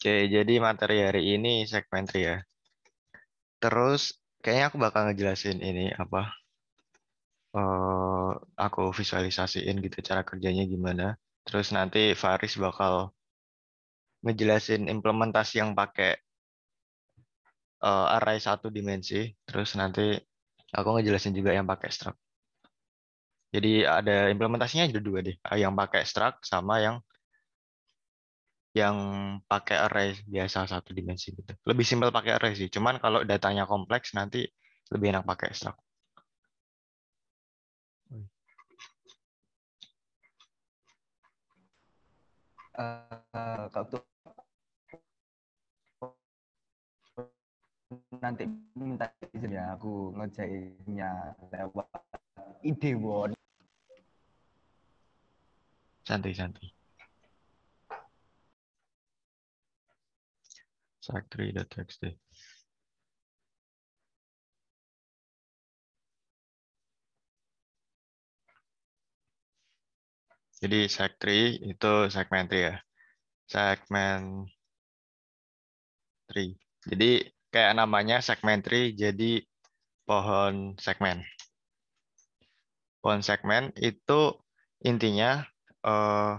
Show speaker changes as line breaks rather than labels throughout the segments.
Oke, jadi materi hari ini segmentary ya. Terus kayaknya aku bakal ngejelasin ini apa eh aku visualisasiin gitu cara kerjanya gimana. Terus nanti Faris bakal ngejelasin implementasi yang pakai array satu dimensi. Terus nanti aku ngejelasin juga yang pakai struct. Jadi ada implementasinya ada dua deh, yang pakai struct sama yang pakai array biasa satu dimensi gitu. Lebih simpel pakai array sih. Cuman kalau datanya kompleks nanti lebih enak pakai struct.
Kalau nanti minta izin ya aku ngerjainnya lewat ide Won.
Santai-santai. Factory.txt. Jadi sec3 itu segmentary ya. Segmentary. Jadi kayak namanya segmentary jadi pohon segmen. Pohon segmen itu intinya eh,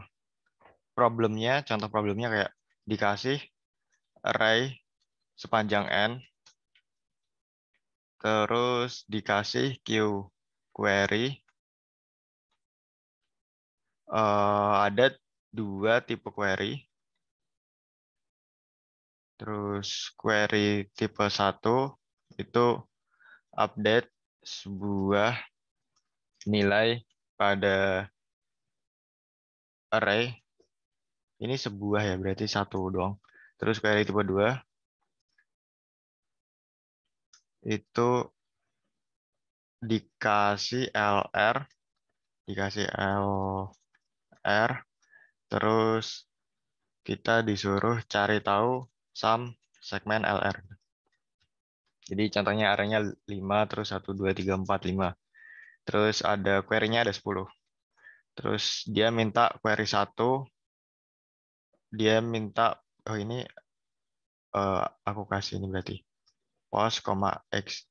problemnya, contoh problemnya kayak dikasih array sepanjang n, terus dikasih query, ada dua tipe query, terus query tipe satu itu update sebuah nilai pada array. Ini sebuah ya, berarti satu doang. Terus query tipe 2 itu dikasih LR, dikasih LR, terus kita disuruh cari tahu sum segmen LR. Jadi contohnya arraynya 5, terus 1, 2, 3, 4, 5. Terus ada query-nya ada 10. Terus dia minta query satu, dia minta, oh ini aku kasih ini berarti, post, x.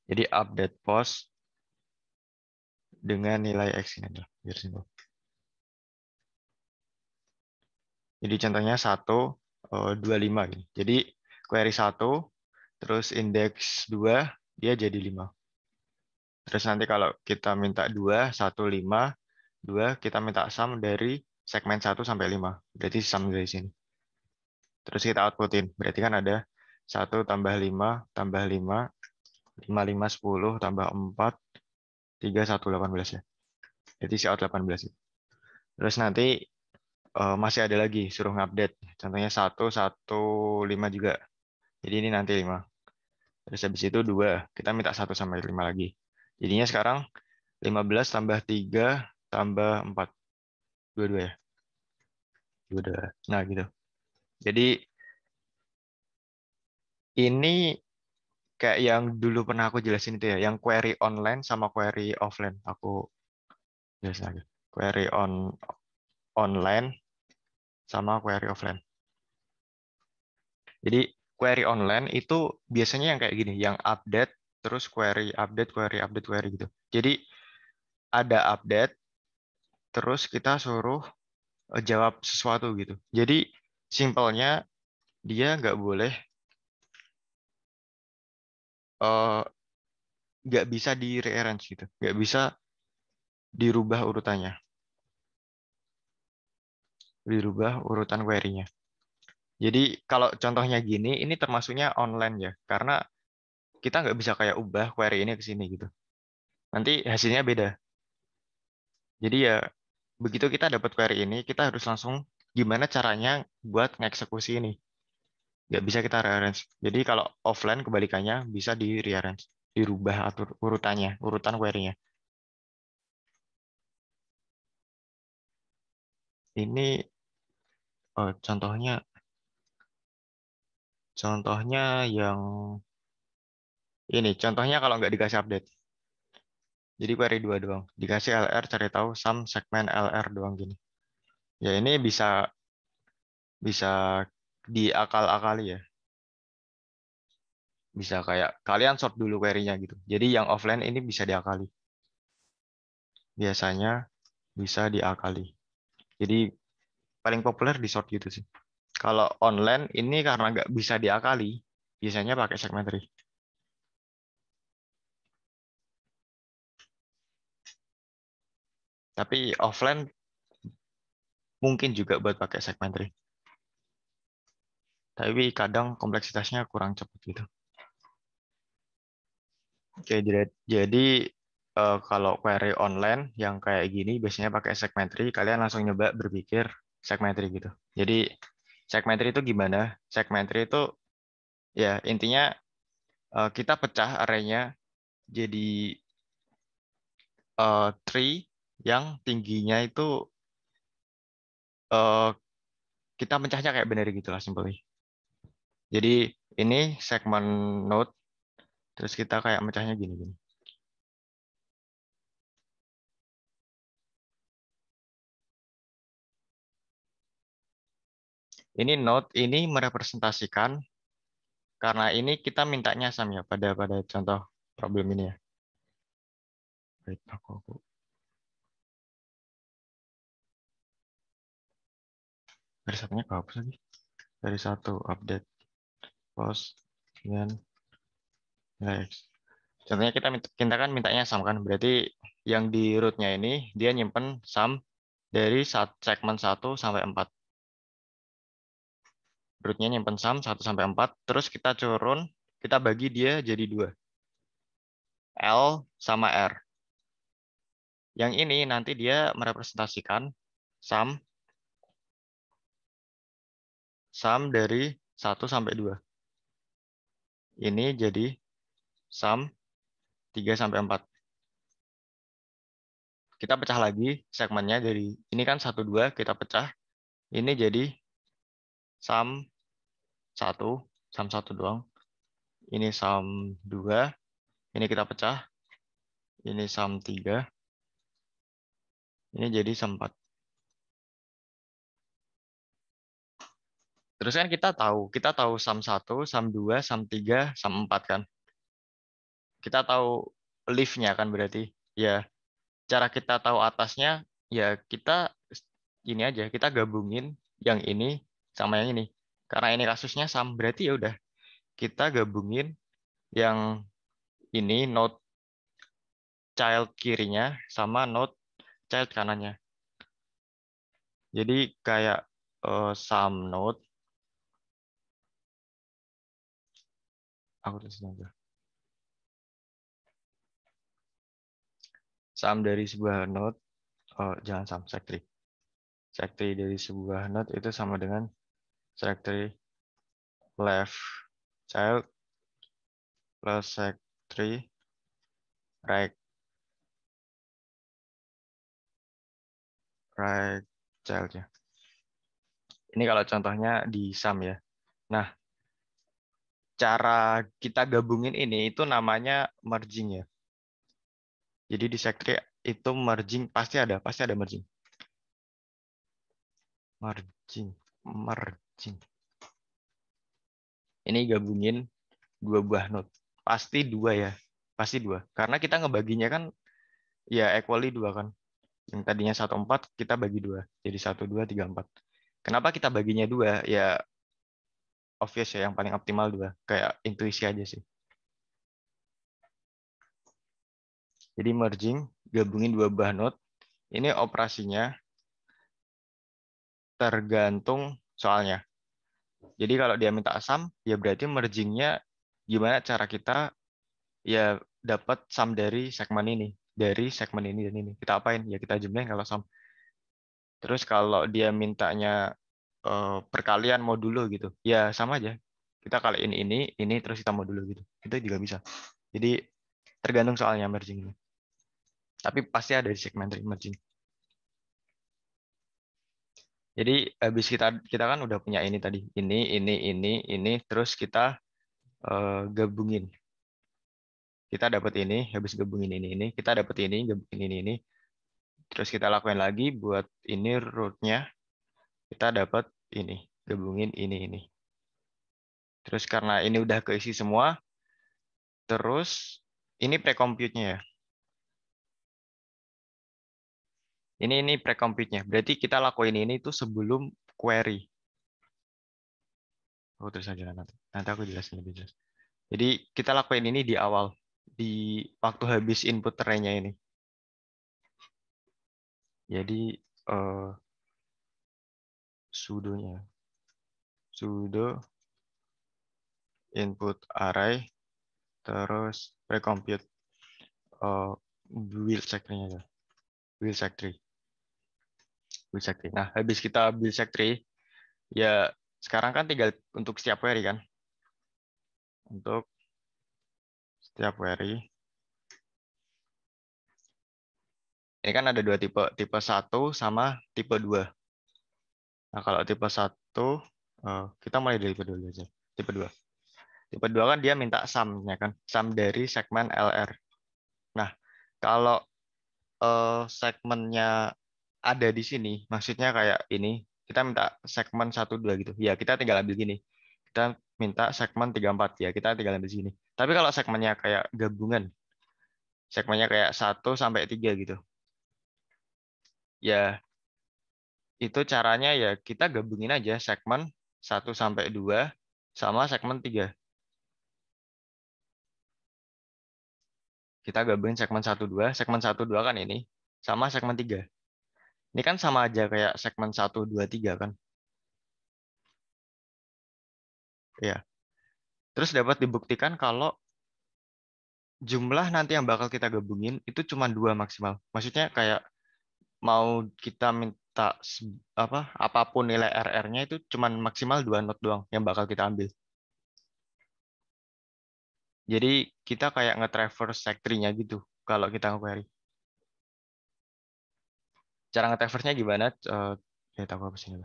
Jadi update post dengan nilai x ini adalah biar simpel. Jadi contohnya 1, 2, 5 gini. Jadi query 1, terus indeks 2, dia jadi 5. Terus nanti kalau kita minta 2, 1, 5, 2, kita minta sum dari segmen 1 sampai 5. Berarti sum dari sini. Terus kita outputin. Berarti kan ada 1 tambah 5 tambah 5, 5, 10 tambah 4, 3, 1, 18 ya. Jadi si out 18 itu. Terus nanti masih ada lagi, suruh ngupdate. Contohnya 1, 1, 5 juga. Jadi ini nanti 5. Terus habis itu 2. Kita minta 1 sampai 5 lagi. Jadinya sekarang 15 tambah 3 tambah 4. 22 ya. 22. Nah gitu. Jadi ini kayak yang dulu pernah aku jelasin itu ya. Yang query online sama query offline. Aku jelasin lagi. Query online sama query offline. Jadi query online itu biasanya yang kayak gini. Yang update, terus query, update, query, update, query gitu. Jadi ada update, terus kita suruh jawab sesuatu gitu. Jadi simpelnya dia eh, nggak bisa di rearrange gitu, nggak bisa dirubah urutannya, dirubah urutan query-nya. Jadi kalau contohnya gini, ini termasuknya online ya, karena kita nggak bisa kayak ubah query ini ke sini gitu. Nanti hasilnya beda. Jadi ya begitu kita dapat query ini, kita harus langsung gimana caranya buat ngeksekusi ini. Nggak bisa kita rearrange. Jadi kalau offline kebalikannya bisa di rearrange, dirubah atur urutannya, urutan query-nya. Ini contohnya, contohnya yang ini, contohnya kalau nggak dikasih update. Jadi query 2 doang. Dikasih LR cari tahu sum segmen LR doang gini. Ya ini bisa bisa diakal-akali ya. Bisa kayak kalian sort dulu query-nya gitu. Jadi yang offline ini bisa diakali. Biasanya bisa diakali. Jadi paling populer di sort gitu sih. Kalau online ini karena nggak bisa diakali, biasanya pakai segmentary. Tapi offline mungkin juga buat pakai segmentary. Tapi kadang kompleksitasnya kurang cepat gitu. Oke, jadi kalau query online yang kayak gini biasanya pakai segmentary, kalian langsung nyoba berpikir segmentary gitu. Jadi segmentary itu gimana? Segmentary itu ya intinya kita pecah arraynya jadi tree yang tingginya itu eh, kita pecahnya kayak benar gitu lah simply. Jadi ini segmen node, terus kita kayak mecahnya gini-gini. Ini node ini merepresentasikan karena ini kita mintanya sam ya pada contoh problem ini ya. Baik, aku dari satunya kehapus lagi. Dari satu update post dengan nilai X. Contohnya kita kan mintanya sam kan, berarti yang di rootnya ini dia nyimpen sam dari segmen 1 sampai 4. Rootnya nyimpen sam 1 sampai 4, terus kita turun, kita bagi dia jadi 2. L sama R. Yang ini nanti dia merepresentasikan sum dari 1 sampai 2. Ini jadi sum 3 sampai 4. Kita pecah lagi segmennya dari ini kan 1 2 kita pecah. Ini jadi sum 1, sum 1 doang. Ini sum 2, ini kita pecah. Ini sum 3. Ini jadi sum 4. Terus kan kita tahu sum 1, sum 2, sum 3, sum 4 kan. Kita tahu leaf-nya kan berarti. Ya, cara kita tahu atasnya ya kita ini aja, kita gabungin yang ini sama yang ini. Karena ini kasusnya sum, berarti ya udah kita gabungin yang ini node child kirinya sama node child kanannya. Jadi kayak sum node, aku tulisin aja. Sum dari sebuah node, jangan sum, sec tree. Sec tree dari sebuah node itu sama dengan sec tree left child plus sec tree right child ya. Ini kalau contohnya di sum ya. Nah, cara kita gabungin ini itu namanya merging ya. Jadi di sekre itu merging pasti ada merging. Merging. Ini gabungin dua buah node. Pasti 2 ya. Pasti 2. Karena kita ngebaginya kan ya equally 2 kan. Yang tadinya 1 4 kita bagi 2. Jadi 1 2 3 4. Kenapa kita baginya 2? Ya obvious ya, yang paling optimal 2. Kayak intuisi aja sih. Jadi merging, gabungin 2 buah node. Ini operasinya tergantung soalnya. Jadi kalau dia minta sum, ya berarti mergingnya gimana cara kita ya dapat sum dari segmen ini. Dari segmen ini dan ini. Kita apain? Ya kita jumlahin kalau sum. Terus kalau dia mintanya perkalian modulo gitu, ya sama aja. Kita kaliin ini, terus kita modulo gitu. Itu juga bisa. Jadi tergantung soalnya merging ini. Tapi pasti ada di segmen merging. Jadi habis kita kan udah punya ini tadi. Ini, terus kita gabungin. Kita dapat ini, habis gabungin ini, kita dapat ini, gabungin ini. Terus kita lakuin lagi buat ini root-nya, kita dapat ini. gabungin ini. Terus karena ini udah keisi semua, terus ini pre-compute-nya ya. Ini pre-compute-nya. Berarti kita lakuin ini tuh sebelum query. Oh, terus aja nanti. Nanti aku jelasin lebih jelas. Jadi kita lakuin ini di awal, di waktu habis input array-nya ini. Jadi sudonya, sudo input array, terus pre-compute build check-nya ya. Build check tree. Build check tree. Nah, habis kita build check tree, ya sekarang kan tinggal untuk setiap query kan. Untuk setiap query. Ini kan ada dua tipe, tipe 1 sama tipe 2. Nah, kalau tipe 1, kita mulai dari tipe 2 aja. Tipe 2. Tipe 2 kan dia minta sum-nya kan, sum dari segmen LR. Nah, kalau segmennya ada di sini, maksudnya kayak ini, kita minta segmen 1 2 gitu. Ya, kita tinggal ambil gini. Kita minta segmen 3 4 ya, kita tinggal ambil sini. Tapi kalau segmennya kayak gabungan, segmennya kayak 1 sampai 3 gitu. Ya, itu caranya ya kita gabungin aja segmen 1 sampai 2 sama segmen 3. Kita gabungin segmen 1 2 kan ini sama segmen 3. Ini kan sama aja kayak segmen 1 2 3 kan. Ya. Terus dapat dibuktikan kalau jumlah nanti yang bakal kita gabungin itu cuma 2 maksimal. Maksudnya kayak mau kita minta apapun nilai RR-nya itu cuma maksimal 2 not doang yang bakal kita ambil. Jadi kita kayak nge-traverse stack tree-nya gitu kalau kita nge-query. Cara nge-traverse-nya gimana? Ya tahu apa sih.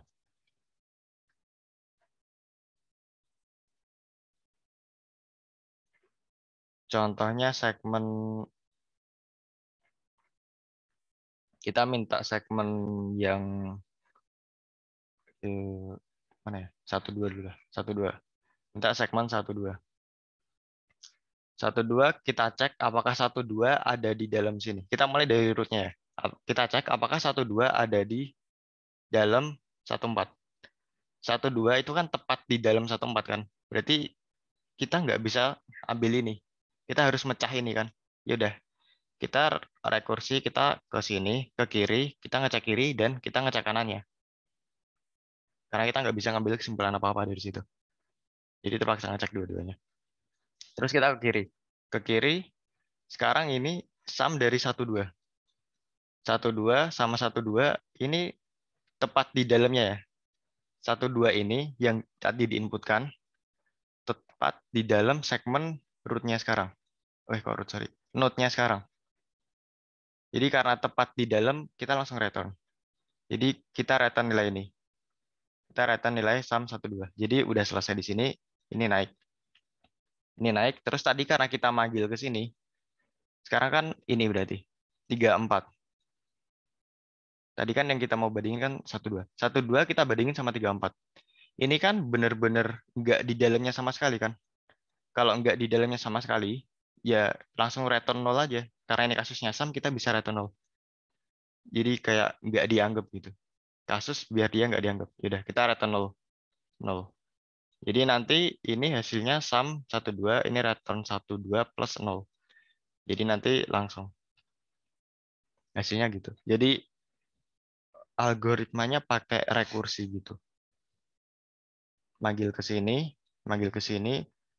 Contohnya segmen, kita minta segmen yang mana ya? 1 2 dulu lah. 1 2. Minta segmen 1 2. 1 2 kita cek apakah 1 2 ada di dalam sini. Kita mulai dari rootnya ya. Kita cek apakah 1 2 ada di dalam 1 4. 1 2 itu kan tepat di dalam 1 4 kan. Berarti kita nggak bisa ambil ini. Kita harus mecah ini kan. Yaudah, kita rekursi, kita ke sini, ke kiri, kita ngecek kiri, dan kita ngecek kanannya. Karena kita nggak bisa ngambil kesimpulan apa-apa dari situ. Jadi terpaksa ngecek dua-duanya. Terus kita ke kiri. Ke kiri, sekarang ini sum dari 1 2. 1 2 sama 1 2 ini tepat di dalamnya ya. 1 2 ini yang tadi diinputkan tepat di dalam segmen root-nya sekarang. Kok root, sorry. Node-nya sekarang. Jadi karena tepat di dalam, kita langsung return. Jadi kita return nilai ini. Kita return nilai sum 1 2. Jadi udah selesai di sini, ini naik. Ini naik, terus tadi karena kita manggil ke sini, sekarang kan ini berarti 3 4. Tadi kan yang kita mau bandingin kan 1 2. 1 2 kita bandingin sama 3 4. Ini kan bener-bener nggak di dalamnya sama sekali kan. Kalau nggak di dalamnya sama sekali, ya langsung return 0 aja. Karena ini kasusnya sum, kita bisa return 0. Jadi kayak nggak dianggap gitu. Kasus biar dia nggak dianggap. Yaudah, kita return 0. 0. Jadi nanti ini hasilnya sum 1 2, ini return 1 2 plus 0. Jadi nanti langsung hasilnya gitu. Jadi algoritmanya pakai rekursi gitu. Manggil ke sini,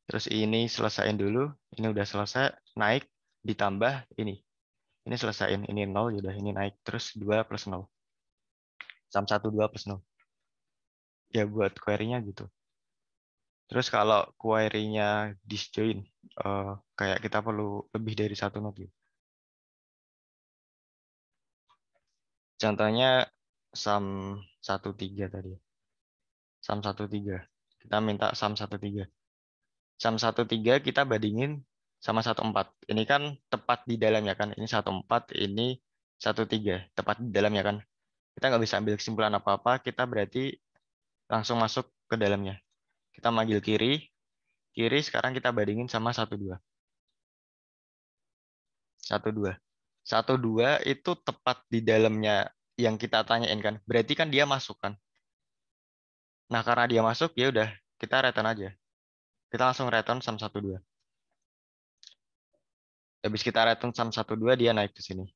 terus ini selesaiin dulu, ini udah selesai, naik, ditambah ini. Ini selesaiin, ini 0, yaudah ini naik, terus 2 plus 0. Sum 1, 2 plus 0. Ya buat query-nya gitu. Terus kalau query-nya disjoin, kayak kita perlu lebih dari satu node gitu. Contohnya sum 1 3 tadi. Sum 1 3. Kita minta sum 1 3. Sum 1 3 kita bandingin sama 1 4. Ini kan tepat di dalamnya kan. Ini 1 4, ini 1 3. Tepat di dalamnya kan. Kita nggak bisa ambil kesimpulan apa-apa. Kita berarti langsung masuk ke dalamnya. Kita manggil kiri, kiri sekarang kita bandingin sama 12. 12. 12 itu tepat di dalamnya yang kita tanyain kan. Berarti kan dia masuk kan. Nah, karena dia masuk ya udah kita return aja. Kita langsung return sum 12. Habis kita return sum 12 dia naik ke sini.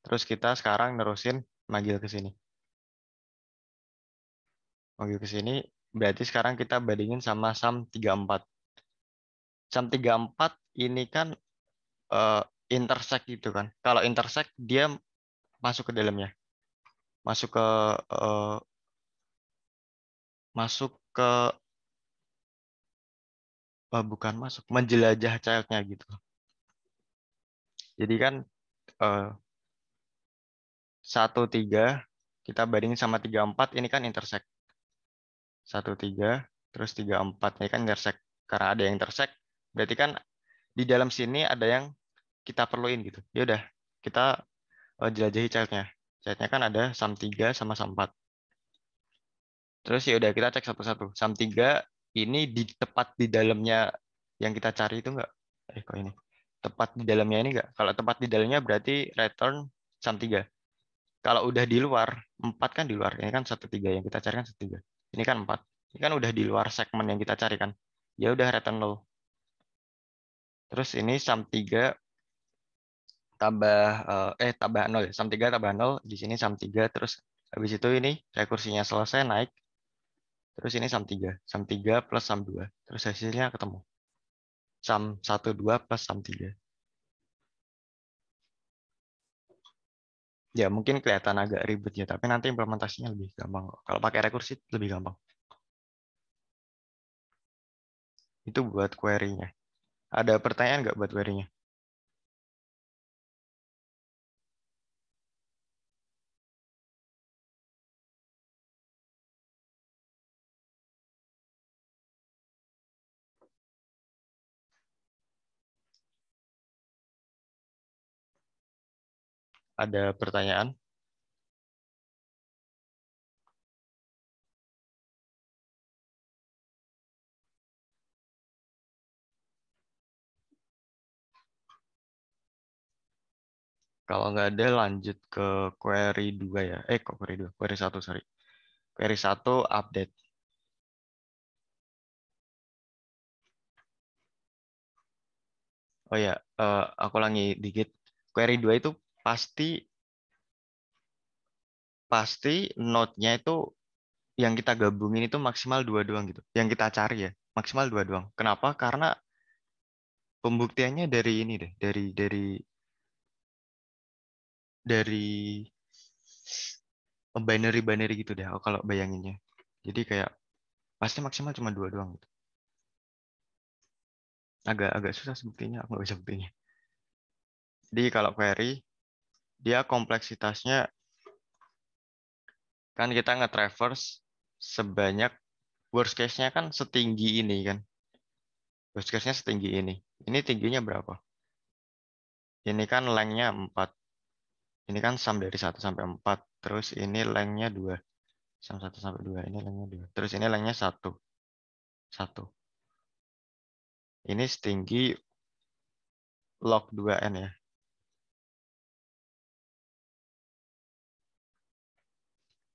Terus kita sekarang nerusin manggil ke sini. Manggil ke sini berarti sekarang kita bandingin sama sum 34. Sum 34 ini kan eh, intersect gitu kan. Kalau intersect dia masuk ke dalamnya. Masuk ke eh, masuk ke bukan masuk, menjelajah childnya gitu. Jadi kan eh, 13 kita bandingin sama 34 ini kan intersect. 13 terus 34 ini kan intersect. Karena ada yang intersect berarti kan di dalam sini ada yang kita perluin gitu. Ya udah, kita jelajahi childnya. Childnya kan ada sum 3 sama sum 4. Terus ya udah kita cek satu-satu. Sum 3 ini di tepat di dalamnya yang kita cari itu enggak? Kok ini? Tepat di dalamnya ini enggak? Kalau tepat di dalamnya berarti return sum 3. Kalau udah di luar, 4 kan di luar. Ini kan 13 yang kita cari kan 13. Ini kan 4. Ini kan udah di luar segmen yang kita cari kan. Ya udah return 0. Terus ini sum 3 tambah tambah 0 ya. Sum 3 tambah 0, di sini sum 3 terus habis itu ini rekursinya selesai naik. Terus ini sum 3. Sum 3 plus sum 2. Terus hasilnya ketemu. Sum 12 plus sum 3. Ya mungkin kelihatan agak ribet ya, tapi nanti implementasinya lebih gampang kok. Kalau pakai rekursi lebih gampang. Itu buat query-nya. Ada pertanyaan nggak buat query-nya? Ada pertanyaan? Kalau nggak ada lanjut ke query 2 ya. Kok query 2? Query 1, sorry. Query 1 update. Oh ya, aku ulangi dikit. Query 2 itu pasti pasti node-nya itu yang kita gabungin itu maksimal 2 doang gitu. Yang kita cari ya, maksimal 2 doang. Kenapa? Karena pembuktiannya dari ini deh, dari binary-binary gitu deh aku kalau bayanginnya. Jadi kayak pasti maksimal cuma 2 doang gitu. Agak agak susah sebuktinya, aku nggak bisa buktinya. Jadi kalau query, dia kompleksitasnya kan kita nge-traverse sebanyak worst case-nya kan setinggi ini kan. Worst case-nya setinggi ini. Ini tingginya berapa? Ini kan length-nya 4. Ini kan sum dari 1 sampai 4. Terus ini length-nya 2. Sum 1 sampai 2. Ini length-nya 2. Terus ini length-nya 1. 1. Ini setinggi log 2n ya.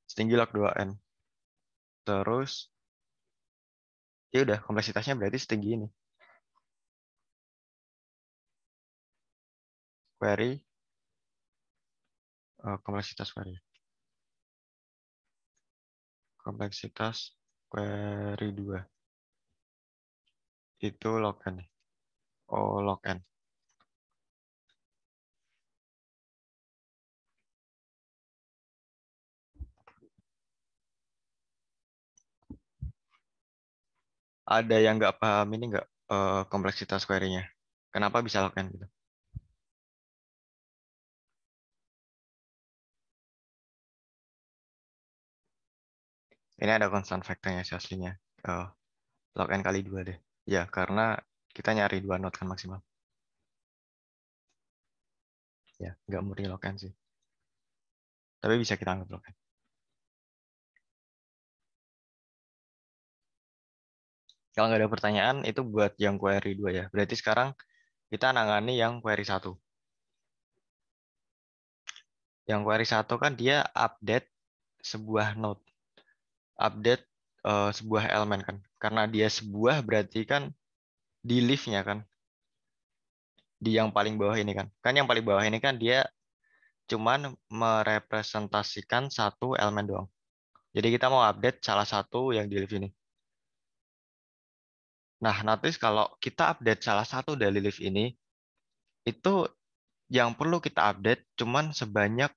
Setinggi log 2n. Terus ya udah kompleksitasnya berarti setinggi ini. Query kompleksitas query. Kompleksitas query 2 itu log n. Oh, log n. Ada yang nggak paham ini nggak kompleksitas query-nya? Kenapa bisa log n gitu? Ini ada constant factor-nya sih aslinya. Eh, log n kali 2 deh. Ya, karena kita nyari 2 node kan maksimal. Ya, nggak murni log n sih. Tapi bisa kita anggap log n. Kalau nggak ada pertanyaan, itu buat yang query 2 ya. Berarti sekarang kita nangani yang query 1. Yang query 1 kan dia update sebuah node. Update sebuah elemen kan. Karena dia sebuah berarti kan di leaf-nya kan. Di yang paling bawah ini kan. Kan yang paling bawah ini kan dia cuman merepresentasikan satu elemen doang. Jadi kita mau update salah satu yang di leaf ini. Nah, nanti kalau kita update salah satu dari leaf ini, itu yang perlu kita update cuman sebanyak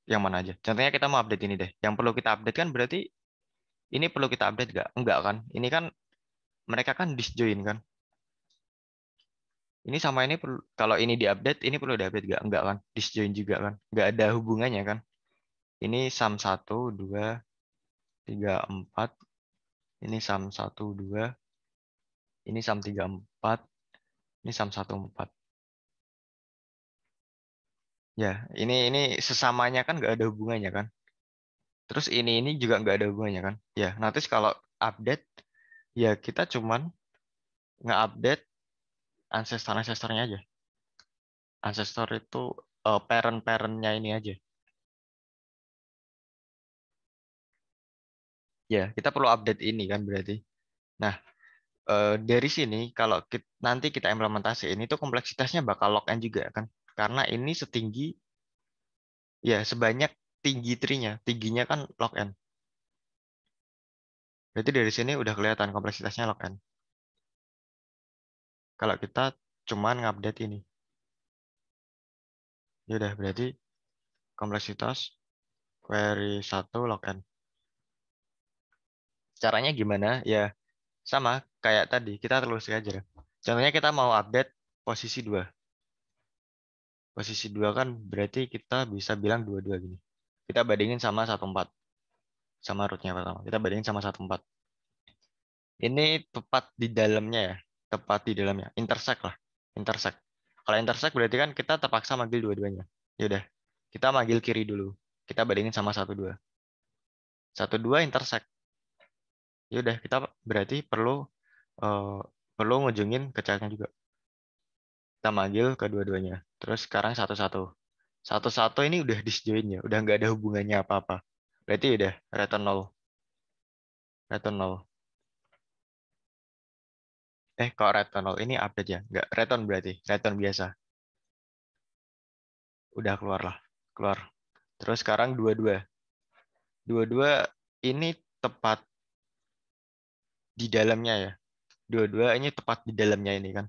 yang mana aja. Contohnya kita mau update ini deh. Yang perlu kita update kan berarti ini perlu kita update nggak? Enggak kan? Ini kan mereka kan disjoin kan? Ini sama ini perlu, kalau ini diupdate, ini perlu diupdate nggak? Enggak kan? Disjoin juga kan? Nggak ada hubungannya kan? Ini sum 1, 2, 3, 4. Ini sum 1, 2. Ini sum 3, 4. Ini sum 1, 4. Ya, ini sesamanya kan nggak ada hubungannya kan? Terus ini juga nggak ada hubungannya kan? Ya, nanti kalau update, ya kita cuman nge-update ancestor-ancestornya aja. Ancestor itu parent-parentnya ini aja. Ya, kita perlu update ini kan berarti. Nah, dari sini kalau nanti kita implementasi ini tuh kompleksitasnya bakal log n juga kan. Karena ini setinggi, ya sebanyak tinggi tree-nya. Tingginya kan log n. Berarti dari sini udah kelihatan kompleksitasnya log n. Kalau kita cuman ngupdate ini. Ya udah berarti kompleksitas query 1 log n. Caranya gimana? Ya sama kayak tadi, kita telusuri aja. Contohnya kita mau update posisi 2. Posisi 2 kan berarti kita bisa bilang 22 gini. Kita bandingin sama 14. Sama rootnya pertama. Kita bandingin sama 14. Ini tepat di dalamnya ya. Tepat di dalamnya. Intersect lah. Intersect. Kalau intersect berarti kan kita terpaksa manggil dua-duanya. Yaudah. Kita manggil kiri dulu. Kita bandingin sama 12. 12 intersect. Yaudah. Kita berarti eh, perlu ngujungin ke childnya juga. Kita manggil kedua-duanya. Terus sekarang satu-satu. Satu-satu ini udah disjoin ya. Udah nggak ada hubungannya apa-apa. Berarti udah return null. Return null. Kok return null? Ini update ya? Nggak, return berarti. Return biasa. Udah keluar lah. Keluar. Terus sekarang dua-dua. Dua-dua ini tepat di dalamnya ya. Dua-dua ini tepat di dalamnya ini kan.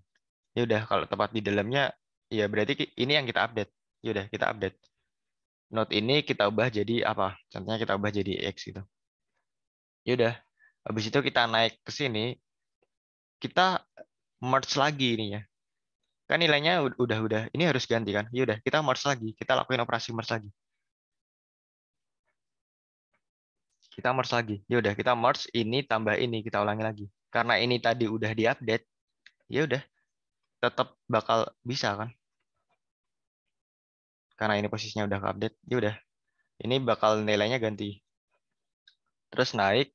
Ya udah kalau tepat di dalamnya, ya berarti ini yang kita update. Ya udah kita update. Node ini kita ubah jadi apa? Contohnya kita ubah jadi X gitu. Ya udah. Habis itu kita naik ke sini, kita merge lagi ini ya. Kan nilainya udah ini harus ganti kan. Ya udah kita merge lagi, kita lakuin operasi merge lagi. Kita merge lagi. Ya udah kita merge ini tambah ini, kita ulangi lagi. Karena ini tadi udah diupdate, ya udah tetap bakal bisa kan. Karena ini posisinya udah update, ya udah. Ini bakal nilainya ganti. Terus naik,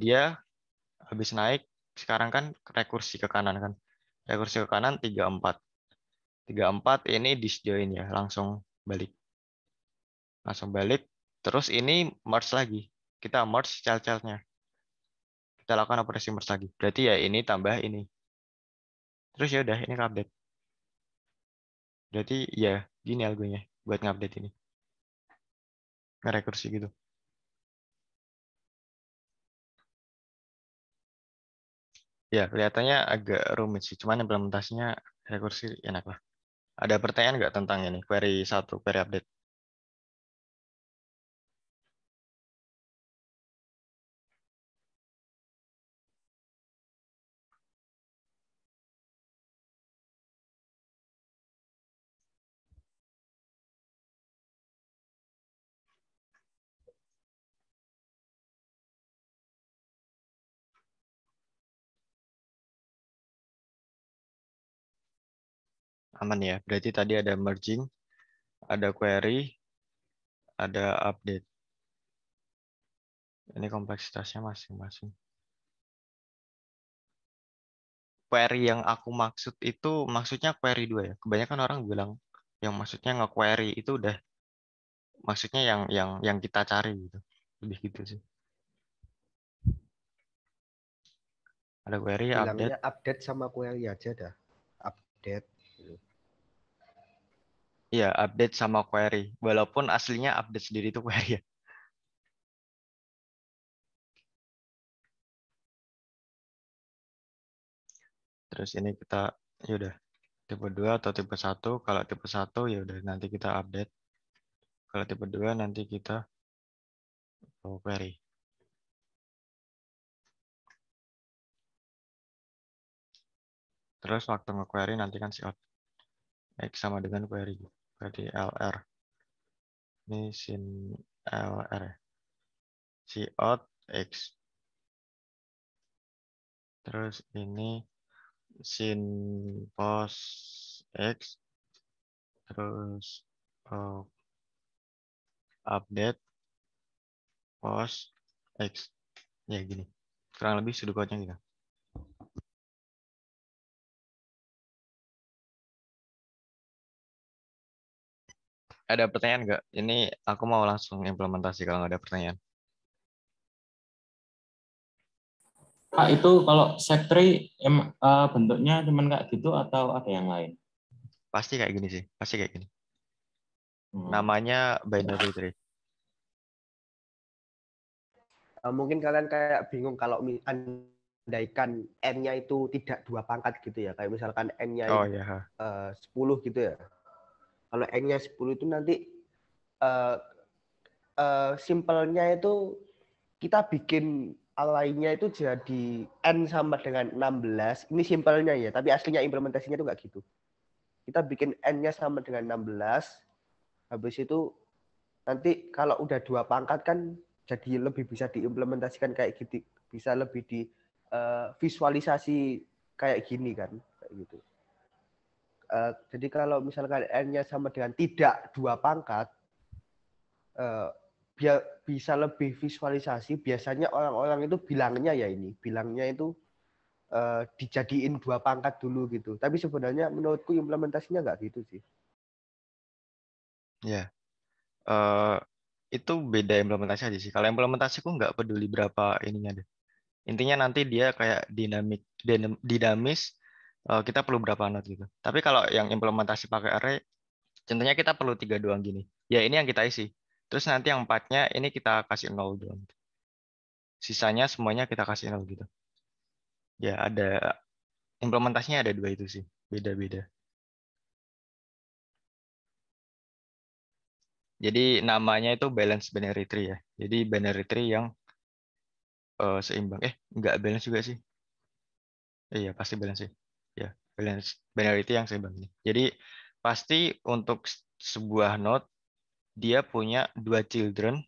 dia habis naik sekarang kan rekursi ke kanan kan. Rekursi ke kanan 34. 34 ini disjoin ya, langsung balik. Langsung balik. Terus ini merge lagi. Kita merge child-childnya. Kita lakukan operasi merge lagi. Berarti ya ini tambah ini. Terus ya udah ini update. Berarti ya gini algonya buat ngupdate ini. Ngerekursi gitu. Ya, kelihatannya agak rumit sih. Cuman implementasinya rekursi enak lah. Ada pertanyaan nggak tentang ini? Query 1, query update. Aman ya. Berarti tadi ada merging, ada query, ada update. Ini kompleksitasnya masing-masing. query yang aku maksud itu maksudnya query 2 ya. Kebanyakan orang bilang yang maksudnya nge-query itu udah maksudnya yang kita cari gitu. Lebih gitu sih. Ada query, update.
Bilangnya update sama query aja dah. Update. Gitu.
Iya, update sama query. Walaupun aslinya update sendiri itu query ya. Terus ini kita ya udah tipe 2 atau tipe 1. Kalau tipe 1 ya udah nanti kita update. Kalau tipe 2 nanti kita query. Terus waktu nge-query nanti kan si out X sama dengan query. Berarti LR. Ini sin LR ya. Si out X. Terus ini sin post X. Terus uh, update post X. Ya gini. Kurang lebih sudut code-nya gitu. Ada pertanyaan nggak? Ini aku mau langsung implementasi kalau nggak ada pertanyaan.
Pak, itu kalau set-tree bentuknya cuman kayak gitu atau ada yang lain?
Pasti kayak gini sih. Pasti kayak gini.
Hmm.
Namanya binary tree.
Mungkin kalian kayak bingung kalau andaikan n-nya itu tidak 2 pangkat gitu ya. Kayak misalkan n-nya
Oh
itu
ya.
10 gitu ya. Kalau n-nya 10 itu nanti simpelnya itu kita bikin lainnya itu jadi n sama dengan 16. Ini simpelnya ya, tapi aslinya implementasinya itu nggak gitu. Kita bikin n-nya sama dengan 16. Habis itu nanti kalau udah 2 pangkat kan jadi lebih bisa diimplementasikan kayak gitu, bisa lebih di visualisasi kayak gini kan, kayak gitu. Jadi kalau misalkan n-nya sama dengan tidak 2 pangkat, biar bisa lebih visualisasi, biasanya orang-orang itu bilangnya itu dijadiin 2 pangkat dulu gitu. Tapi sebenarnya menurutku implementasinya nggak gitu sih.
Ya. Itu beda implementasi aja sih. Kalau implementasiku nggak peduli berapa ininya deh. Intinya nanti dia kayak dinamis. Kita perlu berapa node gitu. Tapi kalau yang implementasi pakai array, contohnya kita perlu 3 doang gini. Ya ini yang kita isi. Terus nanti yang 4-nya ini kita kasih 0 doang. Sisanya semuanya kita kasih 0 gitu. Ya ada implementasinya ada 2 itu sih. Beda-beda. Jadi namanya itu balance binary tree ya. Jadi binary tree yang seimbang. Nggak balance juga sih. Iya, pasti balance sih. Ya, balance binarity yang seimbang ini. Jadi pasti untuk sebuah node dia punya 2 children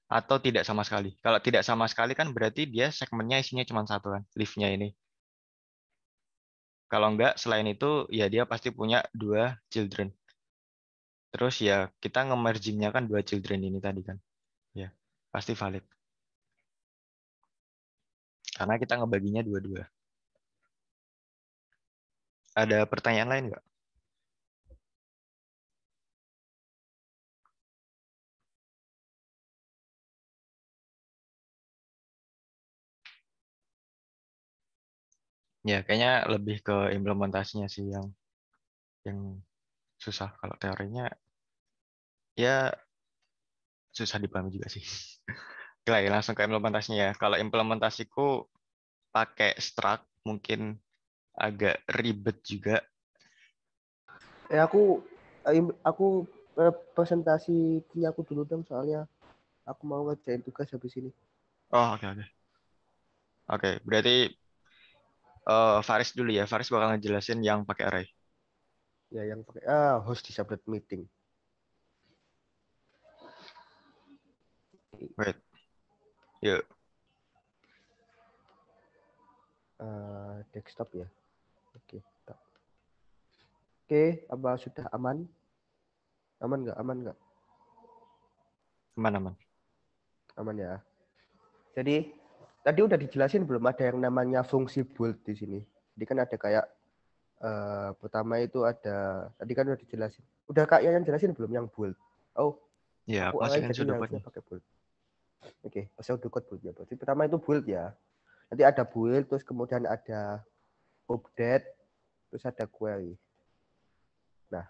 atau tidak sama sekali. Kalau tidak sama sekali kan berarti dia segmennya isinya cuma satu kan, leaf-nya ini. Kalau enggak, selain itu ya dia pasti punya 2 children. Terus ya kita nge-merging-nya kan 2 children ini tadi kan. Ya, pasti valid. Karena kita ngebaginya 2-2. Ada pertanyaan lain nggak? Ya, kayaknya lebih ke implementasinya sih yang susah. Kalau teorinya ya susah dipahami juga sih. Oke lah, ya, langsung ke implementasinya ya. Kalau implementasiku pakai struct mungkin agak ribet juga.
Aku presentasi punya aku dulu dong, soalnya aku mau ngerjain tugas habis ini.
Oh, oke. Oke, berarti Faris dulu ya. Faris bakal ngejelasin yang pakai array.
Ya yang pakai host di subnet meeting.
Wait. Yuk.
Desktop ya. Oke. Oke, apa sudah aman? Aman nggak?
Aman.
Aman ya. Jadi tadi udah dijelasin belum ada yang namanya fungsi bold di sini. Jadi kan ada kayak pertama itu ada tadi kan udah dijelasin. Udah Kak yang jelasin belum yang bold? Oh,
Ya,
aku
aku masukin
jadi harusnya
pseudo-code.
pakai bold. Oke, pseudo-code bold ya. Berarti pertama itu bold ya. Nanti ada bold, terus kemudian ada update, terus ada query. Nah,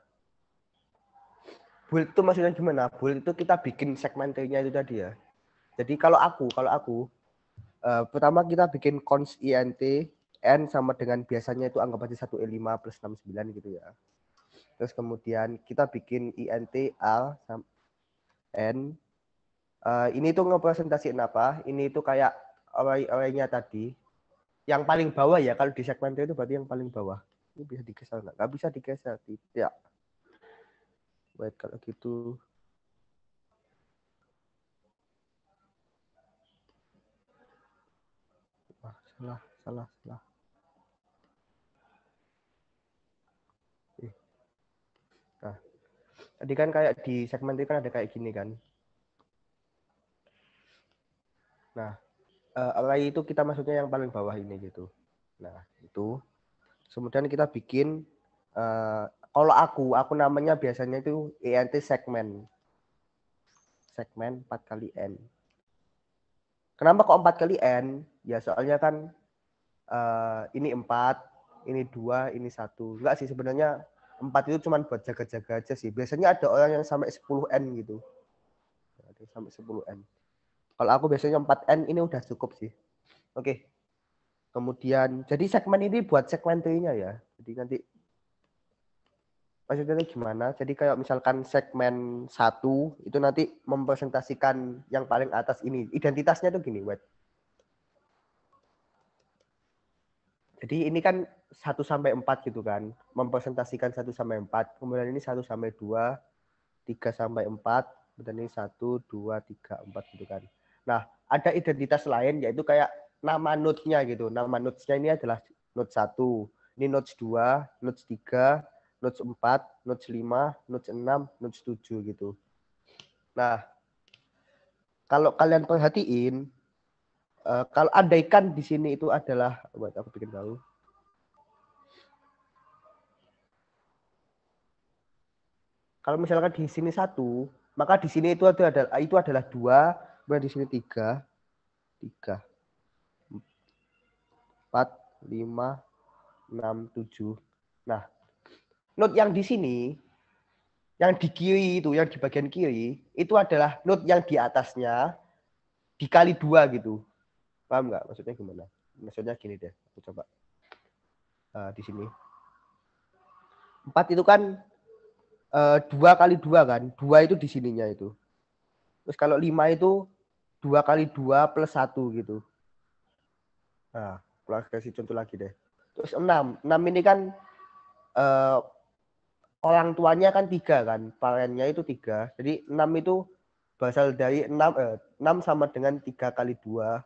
bold itu maksudnya gimana? Bold itu kita bikin segmenternya itu tadi ya. Jadi kalau aku pertama kita bikin const int n sama dengan biasanya itu anggap aja 1E5 plus 69 gitu ya. Terus kemudian kita bikin int a n. Ini tuh ngepresentasiin apa? Ini itu kayak array-nya tadi. Yang paling bawah ya, kalau di segmen itu berarti yang paling bawah. Ini bisa digeser nggak? Nggak bisa digeser, tidak. Wait, kalau gitu. Wah, salah. Nah, tadi kan kayak di segmen itu kan ada kayak gini kan. Nah, array itu kita maksudnya yang paling bawah ini gitu. Nah, itu. Kemudian kita bikin, kalau aku namanya biasanya itu int segmen. Segmen 4 kali n. Kenapa kok 4 kali n? Ya soalnya kan ini 4, ini 2, ini 1. Enggak sih sebenarnya 4 itu cuma buat jaga-jaga aja sih. Biasanya ada orang yang sampai 10n gitu. Ada sampai 10n. Kalau aku biasanya 4n ini udah cukup sih. Oke. Kemudian jadi segmen ini buat segmen tree-nya ya. Jadi nanti maksudnya gimana? Jadi kayak misalkan segmen 1 itu nanti mempresentasikan yang paling atas ini. Identitasnya tuh gini, wait. Jadi ini kan 1 sampai 4 gitu kan. Mempresentasikan 1 sampai 4. Kemudian ini 1 sampai 2, 3 sampai 4, kemudian ini 1, 2, 3, 4 gitu kan. Nah, ada identitas lain yaitu kayak nama node-nya gitu. Nama nodes-nya ini adalah node 1, ini nodes 2, nodes 3, nodes 4, nodes 5, nodes 6, nodes 7 gitu. Nah, kalau kalian perhatiin, kalau andaikan di sini itu adalah, buat aku bikin tahu. Kalau misalkan di sini 1, maka di sini itu adalah 2, kemudian di sini 3, 4, 5, 6, 7. Nah, node yang di sini, yang di kiri itu, yang di bagian kiri, itu adalah node yang di atasnya dikali 2 gitu. Paham nggak? Maksudnya gimana? Maksudnya gini deh, aku coba. Di sini. 4 itu kan 2 kali 2 kan? 2 itu di sininya itu. Terus kalau 5 itu 2 kali 2 plus 1 gitu. Nah, kasih contoh lagi deh. Terus 6. 6 ini kan orang tuanya kan 3 kan. Parennya itu 3. Jadi 6 itu berasal dari 6 sama dengan 3 kali 2.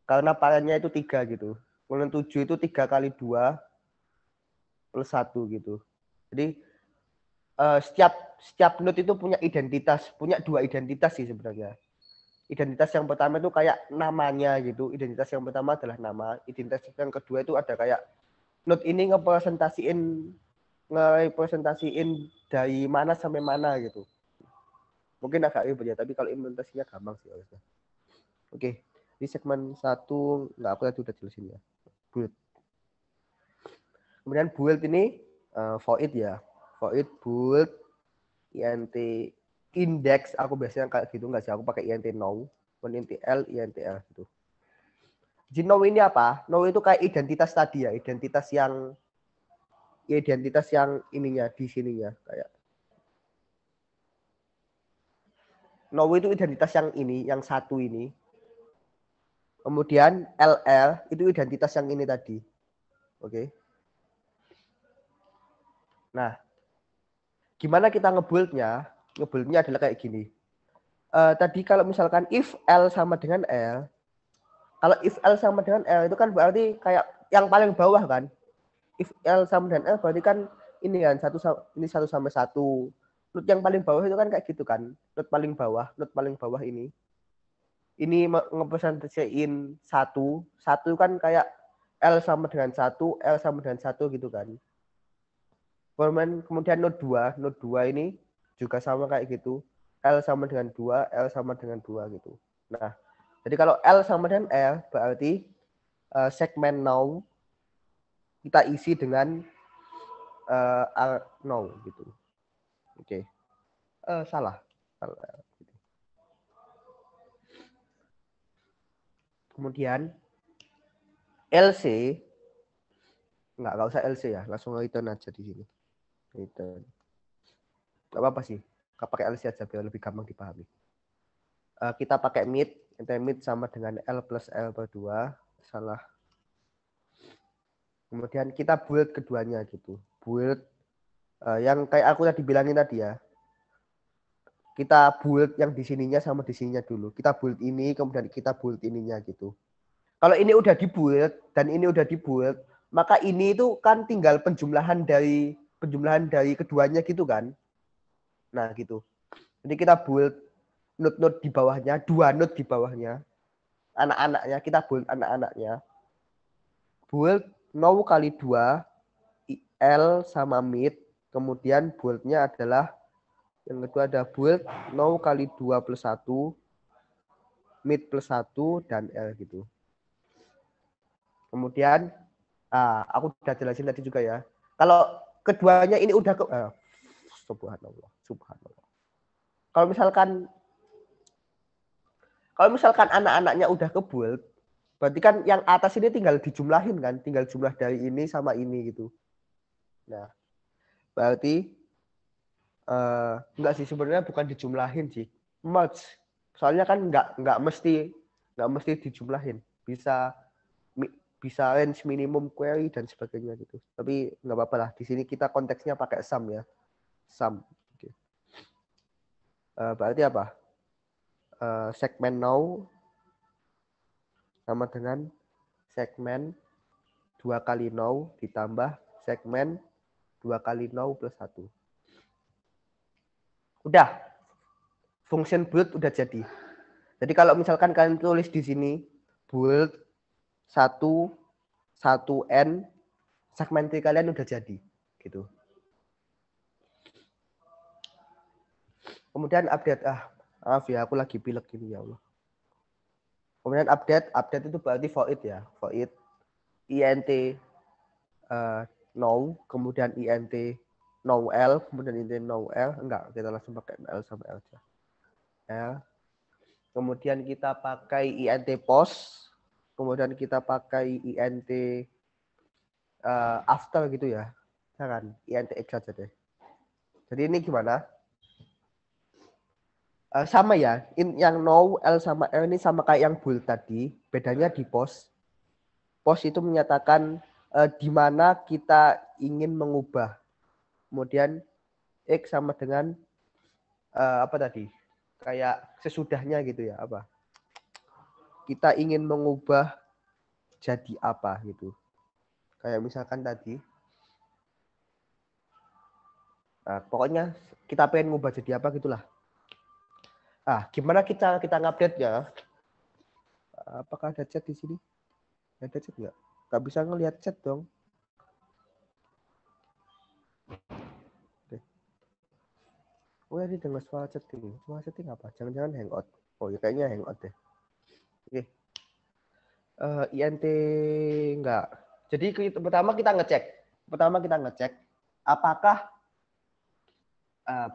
Karena parennya itu 3 gitu. Kemudian 7 itu 3 kali 2 plus 1 gitu. Jadi setiap node itu punya identitas, punya 2 identitas sih sebenarnya. Identitas yang pertama itu kayak namanya gitu. Identitas yang pertama adalah nama. Identitas yang kedua itu ada kayak node ini ngerepresentasiin dari mana sampai mana gitu. Mungkin agak ribet ya, tapi kalau implementasinya gampang sih harusnya. Oke, di segmen 1 nggak aku tadi udah jelasin ya. Build. Kemudian build ini void ya. Void build int index, aku biasanya kayak gitu nggak sih, aku pakai int now, int l, int l gitu. Jadi now ini apa? Now itu kayak identitas tadi ya, identitas yang ininya di sininya kayak. Now itu identitas yang ini, yang 1 ini. Kemudian LL itu identitas yang ini tadi. Oke. Nah, gimana kita ngebuildnya? Ngebuildnya adalah kayak gini. Tadi kalau misalkan if L sama dengan L, kalau if L sama dengan L itu kan berarti kayak yang paling bawah kan. If L sama dengan L berarti kan ini kan 1 sampai 1. Node yang paling bawah itu kan kayak gitu kan. Node paling bawah ini. Ini ngepresentasiin 1 kan kayak L sama dengan 1, L sama dengan 1 gitu kan. Kemudian node 2 ini juga sama kayak gitu. L sama dengan 2, L sama dengan 2 gitu. Nah, jadi kalau L sama dengan L berarti segmen now kita isi dengan now gitu. Oke. Salah. Kemudian LC nggak usah LC ya, langsung return aja di sini. Return. Nggak apa-apa sih, nggak pakai LC aja biar lebih gampang dipahami. Kita pakai mid, mid sama dengan L plus L per 2, salah. Kemudian kita build keduanya gitu. Build yang kayak aku tadi bilangin tadi ya. Kita build yang di sininya sama di sininya dulu. Kita build ini, kemudian kita build ininya gitu. Kalau ini udah dibuild dan ini udah dibuild, maka ini itu kan tinggal penjumlahan dari keduanya gitu kan. Nah gitu. Jadi kita build node-node di bawahnya, 2 node di bawahnya. Anak-anaknya, kita build anak-anaknya. Build now kali 2, L sama mid. Kemudian build-nya adalah yang kedua ada build now kali 2 plus 1, mid plus 1, dan L gitu. Kemudian, aku sudah jelasin tadi juga ya. Kalau keduanya ini udah subhanallah. Kalau misalkan anak-anaknya udah ke build, berarti kan yang atas ini tinggal dijumlahin kan, tinggal jumlah dari ini sama ini gitu. Nah, berarti enggak sih, sebenarnya bukan dijumlahin sih, merge. Soalnya kan enggak mesti dijumlahin, bisa range minimum query dan sebagainya gitu. Tapi nggak apa-apa lah, di sini kita konteksnya pakai sum ya, sum. Okay. Berarti apa? Segmen now sama dengan segmen 2 kali now ditambah segmen 2 kali now plus 1. Udah. Function build udah jadi. Jadi kalau misalkan kalian tulis di sini build 1N, segmentasi kalian udah jadi gitu. Kemudian update, maaf ya aku lagi pilek gini ya Allah. Kemudian update itu berarti void ya, void int now, kemudian int now L, kemudian int now L, enggak, kita langsung pakai L sama L aja. L. Kemudian kita pakai int post, kemudian kita pakai int after gitu ya, kan? Int x aja deh. Jadi ini gimana? Sama ya, yang now L sama L ini sama kayak yang build tadi, bedanya di post. Post itu menyatakan di mana kita ingin mengubah. Kemudian X sama dengan apa tadi? Kayak sesudahnya gitu ya, apa? Kita ingin mengubah jadi apa gitu. Kayak misalkan tadi. Pokoknya kita pengen ngubah jadi apa gitulah. Gimana kita ngupdate ya? Apakah ada chat di sini? Ada chat nggak? Nggak bisa ngelihat chat dong. Oke. Oh ya, ini dengan suara chatting. Suara chatting apa? Jangan-jangan hangout. Oh ya kayaknya hangout deh. Oke. INT enggak. Jadi pertama kita ngecek. Apakah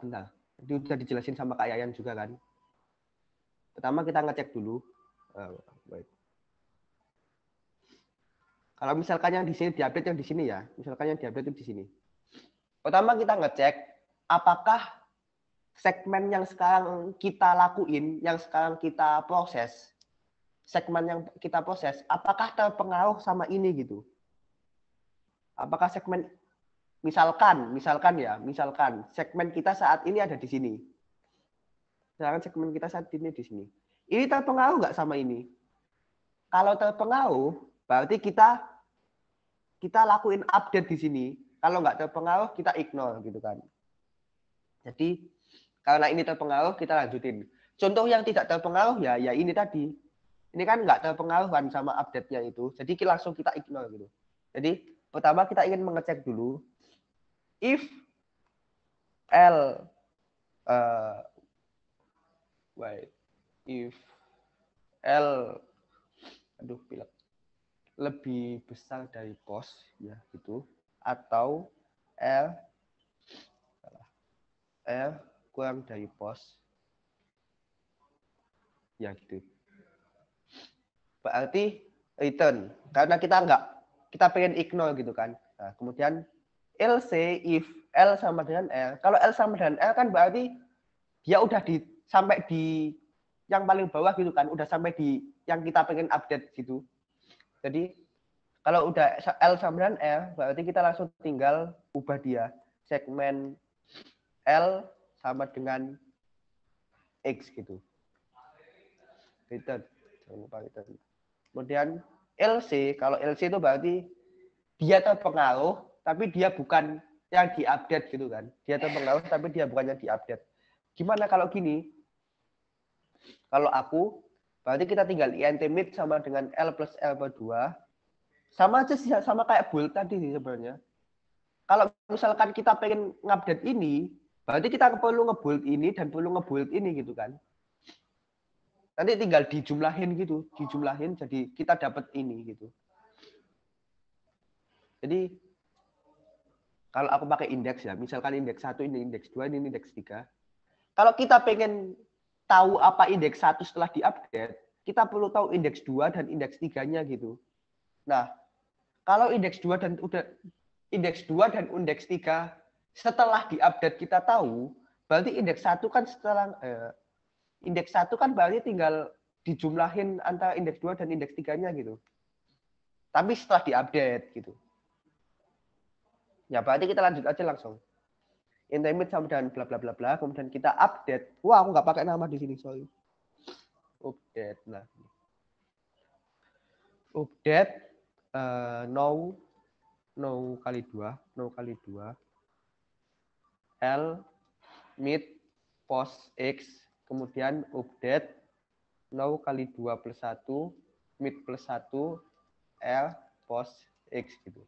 bentar. Itu sudah dijelasin sama Kak Yayan juga kan. Pertama kita ngecek dulu. Baik. Kalau misalkan yang di sini diupdate yang di sini ya. Misalkan yang diupdate itu di sini. Pertama kita ngecek apakah segmen yang sekarang kita lakuin, yang sekarang kita proses, segmen yang kita proses, apakah terpengaruh sama ini gitu? Apakah segmen misalkan segmen kita saat ini ada di sini. Misalkan segmen kita saat ini di sini. Ini terpengaruh nggak sama ini? Kalau terpengaruh, berarti kita lakuin update di sini. Kalau nggak terpengaruh, kita ignore gitu kan. Jadi karena ini terpengaruh, kita lanjutin. Contoh yang tidak terpengaruh ya ini tadi. ini kan nggak terpengaruh kan sama update-nya itu. Jadi langsung kita ignore gitu. Jadi pertama kita ingin mengecek dulu if L if L pilek lebih besar dari pos ya gitu, atau L kurang dari pos ya gitu. Berarti return karena kita pengen ignore gitu kan. Nah, kemudian else if L sama dengan L. Kalau L sama dengan L kan berarti dia udah sampai di yang paling bawah gitu kan, udah sampai di yang kita pengen update gitu. Jadi kalau udah L sama dengan L, berarti kita langsung tinggal ubah dia segmen L sama dengan X gitu. Return. Jangan lupa return. Kemudian LC, kalau LC itu berarti dia terpengaruh, tapi dia bukan yang diupdate gitu kan. Dia terpengaruh, tapi dia bukan yang diupdate. Gimana kalau gini? Kalau aku, berarti kita tinggal int mid sama dengan L plus L per 2. Sama aja sih, sama kayak bool tadi sih sebenarnya. Kalau misalkan kita pengen ngupdate ini, berarti kita perlu ngebold ini dan perlu ngebold ini gitu kan. Nanti tinggal dijumlahin gitu, dijumlahin jadi kita dapat ini gitu. Jadi kalau aku pakai indeks ya, misalkan indeks 1 ini indeks 2 ini indeks 3. Kalau kita pengen tahu apa indeks 1 setelah diupdate, kita perlu tahu indeks 2 dan indeks 3-nya gitu. Nah, kalau indeks 2 dan indeks 2 dan indeks 3 setelah diupdate kita tahu, berarti indeks 1 kan setelah indeks 1 kan berarti tinggal dijumlahin antara indeks 2 dan indeks 3-nya gitu. Tapi setelah diupdate gitu. Ya berarti kita lanjut aja langsung. Int mid sama dengan bla bla bla bla, kemudian kita update. Wah, aku nggak pakai nama di sini, sorry. Update. Nah. Update no kali 2 L mid post X, kemudian update no kali 2 plus 1 mid plus 1 L post X gitu.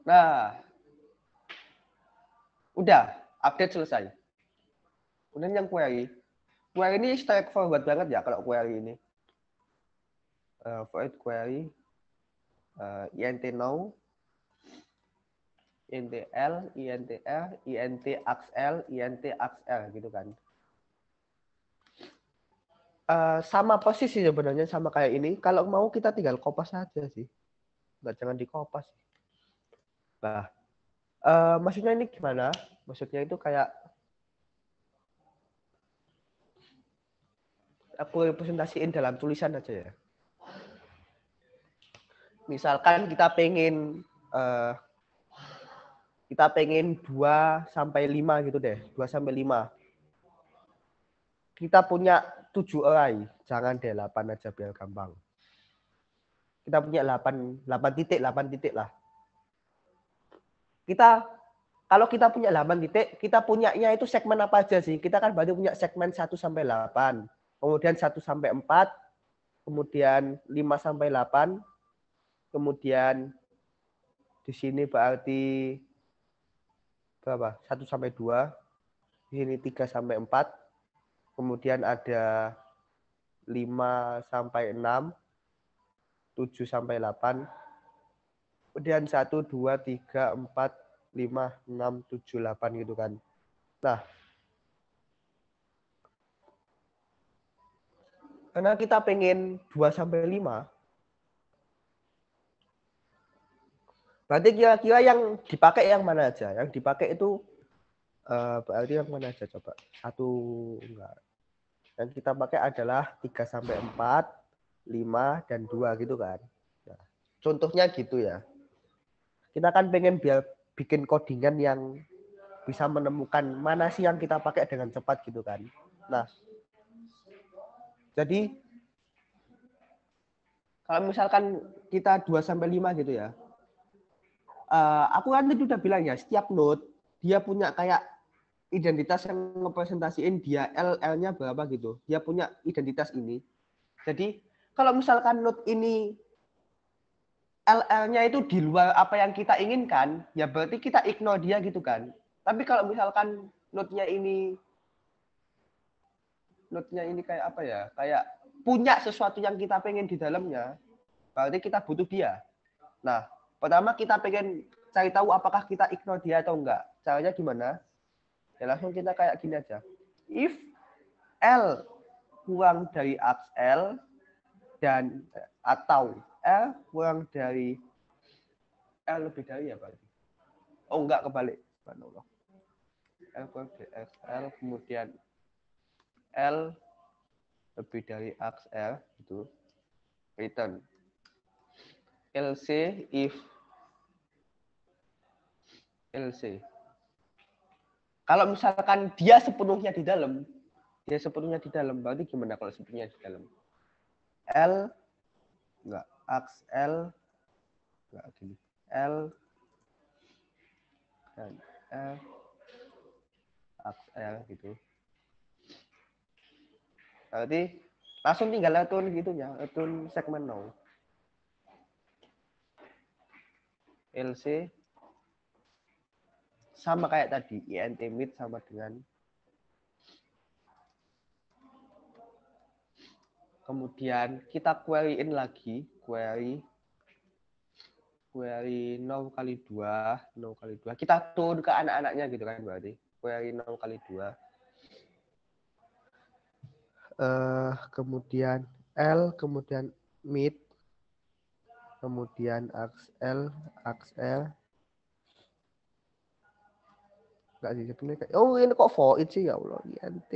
Nah, udah update selesai. Kemudian yang query ini straightforward banget ya kalau query ini. Void query int now, int l, int r, int axl, int axl gitu kan. Sama posisi sebenarnya sama kayak ini. Kalau mau kita tinggal kopas saja sih. Nggak, jangan dikopas. Nah, maksudnya ini gimana? Maksudnya itu kayak aku representasiin dalam tulisan aja ya. Misalkan kita pengen 2 sampai 5 gitu deh, 2 sampai 5. Kita punya 7 array, jangan deh 8 aja biar gampang. Kita punya 8 titik lah. Kalau kita punya 8 titik, kita punyanya itu segmen apa aja sih? Kita kan berarti punya segmen 1 sampai 8, kemudian 1 sampai 4, kemudian 5 sampai 8, kemudian di sini berarti berapa? 1 sampai 2, di sini 3 sampai 4, kemudian ada 5 sampai 6, 7 sampai 8, kemudian 1, 2, 3, 4, 5, 6, 7, 8 gitu kan. Nah, karena kita pengen 2 sampai 5, berarti kira-kira yang dipakai yang mana aja? Yang dipakai itu berarti yang mana aja coba? 1 enggak. Yang kita pakai adalah 3 sampai 4, 5 dan 2 gitu kan. Nah, contohnya gitu ya. Kita kan pengen bikin codingan yang bisa menemukan mana sih yang kita pakai dengan cepat gitu kan. Nah, jadi kalau misalkan kita 2 sampai 5 gitu ya. Aku kan tadi udah bilang ya, setiap node dia punya kayak identitas yang ngepresentasiin dia L-nya berapa gitu. Dia punya identitas ini. Jadi kalau misalkan node ini LL-nya itu di luar apa yang kita inginkan, ya berarti kita ignore dia gitu kan. Tapi kalau misalkan node-nya ini kayak apa ya? Kayak punya sesuatu yang kita pengen di dalamnya, berarti kita butuh dia. Nah, pertama kita pengen cari tahu apakah kita ignore dia atau enggak. Caranya gimana? Ya langsung kita kayak gini aja. If L kurang dari aks L dan atau L kurang dari L lebih dari ya berarti. Oh enggak, kebalik. Subhanallah. L kurang dari XL, kemudian L lebih dari aks L itu return. LC if LC. Kalau misalkan dia sepenuhnya di dalam, berarti gimana kalau sepenuhnya di dalam? L enggak, aks L enggak gini. L dan L aks L gitu. Berarti langsung tinggal return gitu ya, return segmen now. LC sama kayak tadi, int mid sama dengan kemudian kita query-in lagi, query 0 kali 2, 0 kali 2. Kita turun ke anak-anaknya gitu kan berarti. Query 0 kali 2. Kemudian L, kemudian mid, kemudian aks L. Enggak sih sebenarnya. Oh, ini kok for it sih ya Allah. int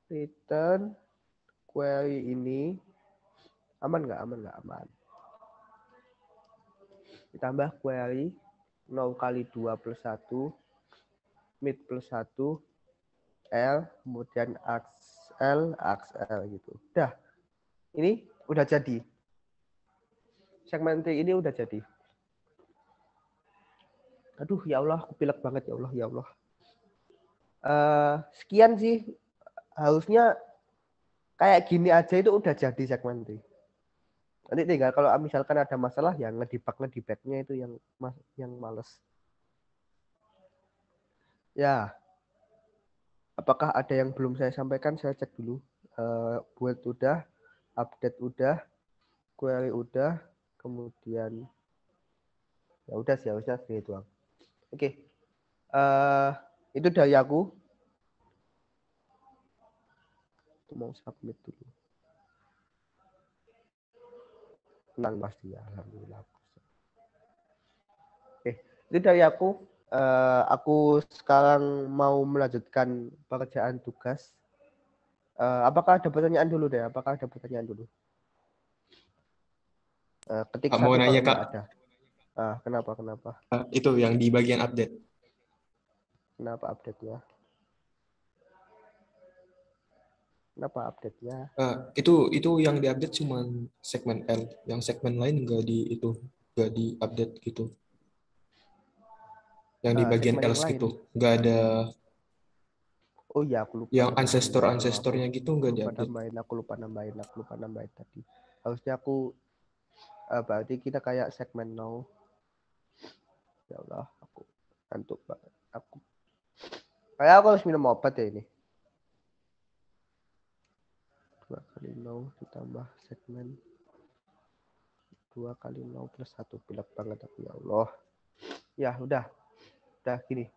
return query ini aman nggak? Aman. Ditambah query 0 kali 2 plus 1 mid plus 1 L kemudian aks L gitu. Udah. Ini udah jadi. Segmen T ini udah jadi. Aduh ya Allah, aku pilek banget ya Allah. Sekian sih, harusnya kayak gini aja itu udah jadi segmen T. Nanti tinggal kalau misalkan ada masalah ya ngedebugnya itu yang males. Ya, apakah ada yang belum saya sampaikan? Saya cek dulu. Build udah, update udah, query udah, kemudian ya udah sih harusnya segitu doang. Oke. Itu dari aku. Mau submit dulu. Tenang pasti ya, alhamdulillah. Oke, itu dari aku. Aku sekarang mau melanjutkan pekerjaan tugas. Apakah ada pertanyaan dulu deh? Ketik
Mau
satu kalau
nanya Kak,
nggak ada. Kenapa?
itu yang di bagian update.
Kenapa update-nya?
Itu yang diupdate cuma segmen L, yang segmen lain nggak di update gitu. Yang di bagian
Segmen yang
else
lain.
gitu, nggak ada.
Oh iya, aku lupa.
Yang
nambahin.
ancestornya gitu nggak diupdate.
Aku lupa nambahin tadi. Harusnya aku berarti kita kayak segmen now. Ya Allah, aku ngantuk banget. Kayak aku harus minum obat ya ini. 2 kali now ditambah segmen 2 kali now plus 1. Pilek banget aku ya Allah. Ya udah gini.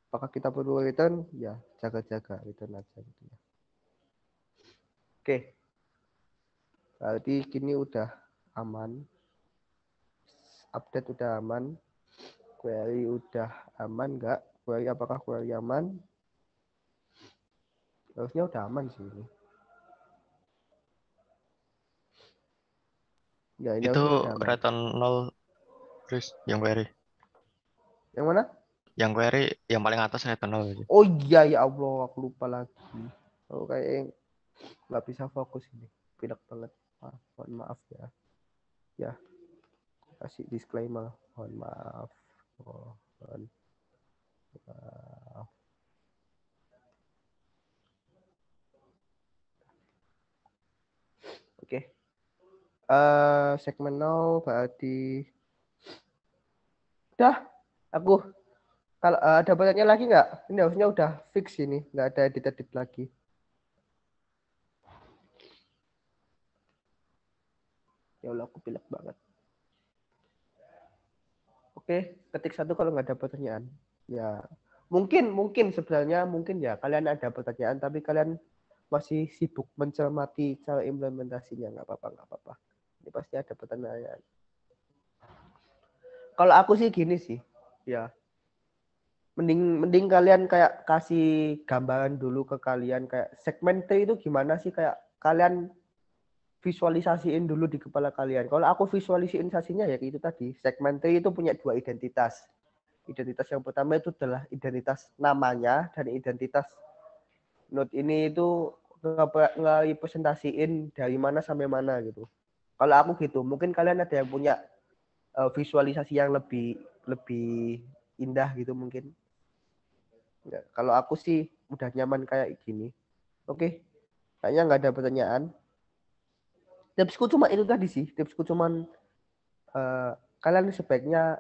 Apakah kita perlu return? Ya jaga-jaga return aja gitu ya. Oke. Berarti kini udah aman. Update udah aman. Query udah aman nggak? Apakah query aman? Harusnya udah aman sih ini. Ya, ini
Itu
harusnya udah aman.
return 0 Chris yang query.
Yang mana?
Yang query yang paling atas return 0 aja.
Oh iya ya Allah, aku lupa lagi. Oh kayak nggak bisa fokus ini. Pilek banget. Mohon maaf ya. Ya, kasih disclaimer. Mohon maaf. Oke. Segmen now berarti udah. Aku kalau ada pertanyaan lagi nggak? Ini harusnya udah fix ini, nggak ada edit-edit lagi. Ya Allah, aku pilek banget. Oke, ketik satu kalau nggak ada pertanyaan. Ya, mungkin sebenarnya mungkin ya kalian ada pertanyaan, tapi kalian masih sibuk mencermati cara implementasinya. Nggak apa-apa. Ini pasti ada pertanyaan. Kalau aku sih gini sih, ya mending kalian kayak kasih gambaran dulu ke kalian kayak segmen T itu gimana sih, kayak kalian visualisasiin dulu di kepala kalian. Kalau aku visualisasinya ya itu tadi, segmen T itu punya dua identitas. Identitas yang pertama itu adalah identitas namanya, dan identitas node ini itu ngerepresentasiin dari mana sampai mana gitu. Kalau aku gitu, mungkin kalian ada yang punya visualisasi yang lebih indah gitu mungkin. Ya, kalau aku sih udah nyaman kayak gini. Oke, kayaknya nggak ada pertanyaan. Tipsku cuma itu tadi sih. Tipsku cuman kalian sebaiknya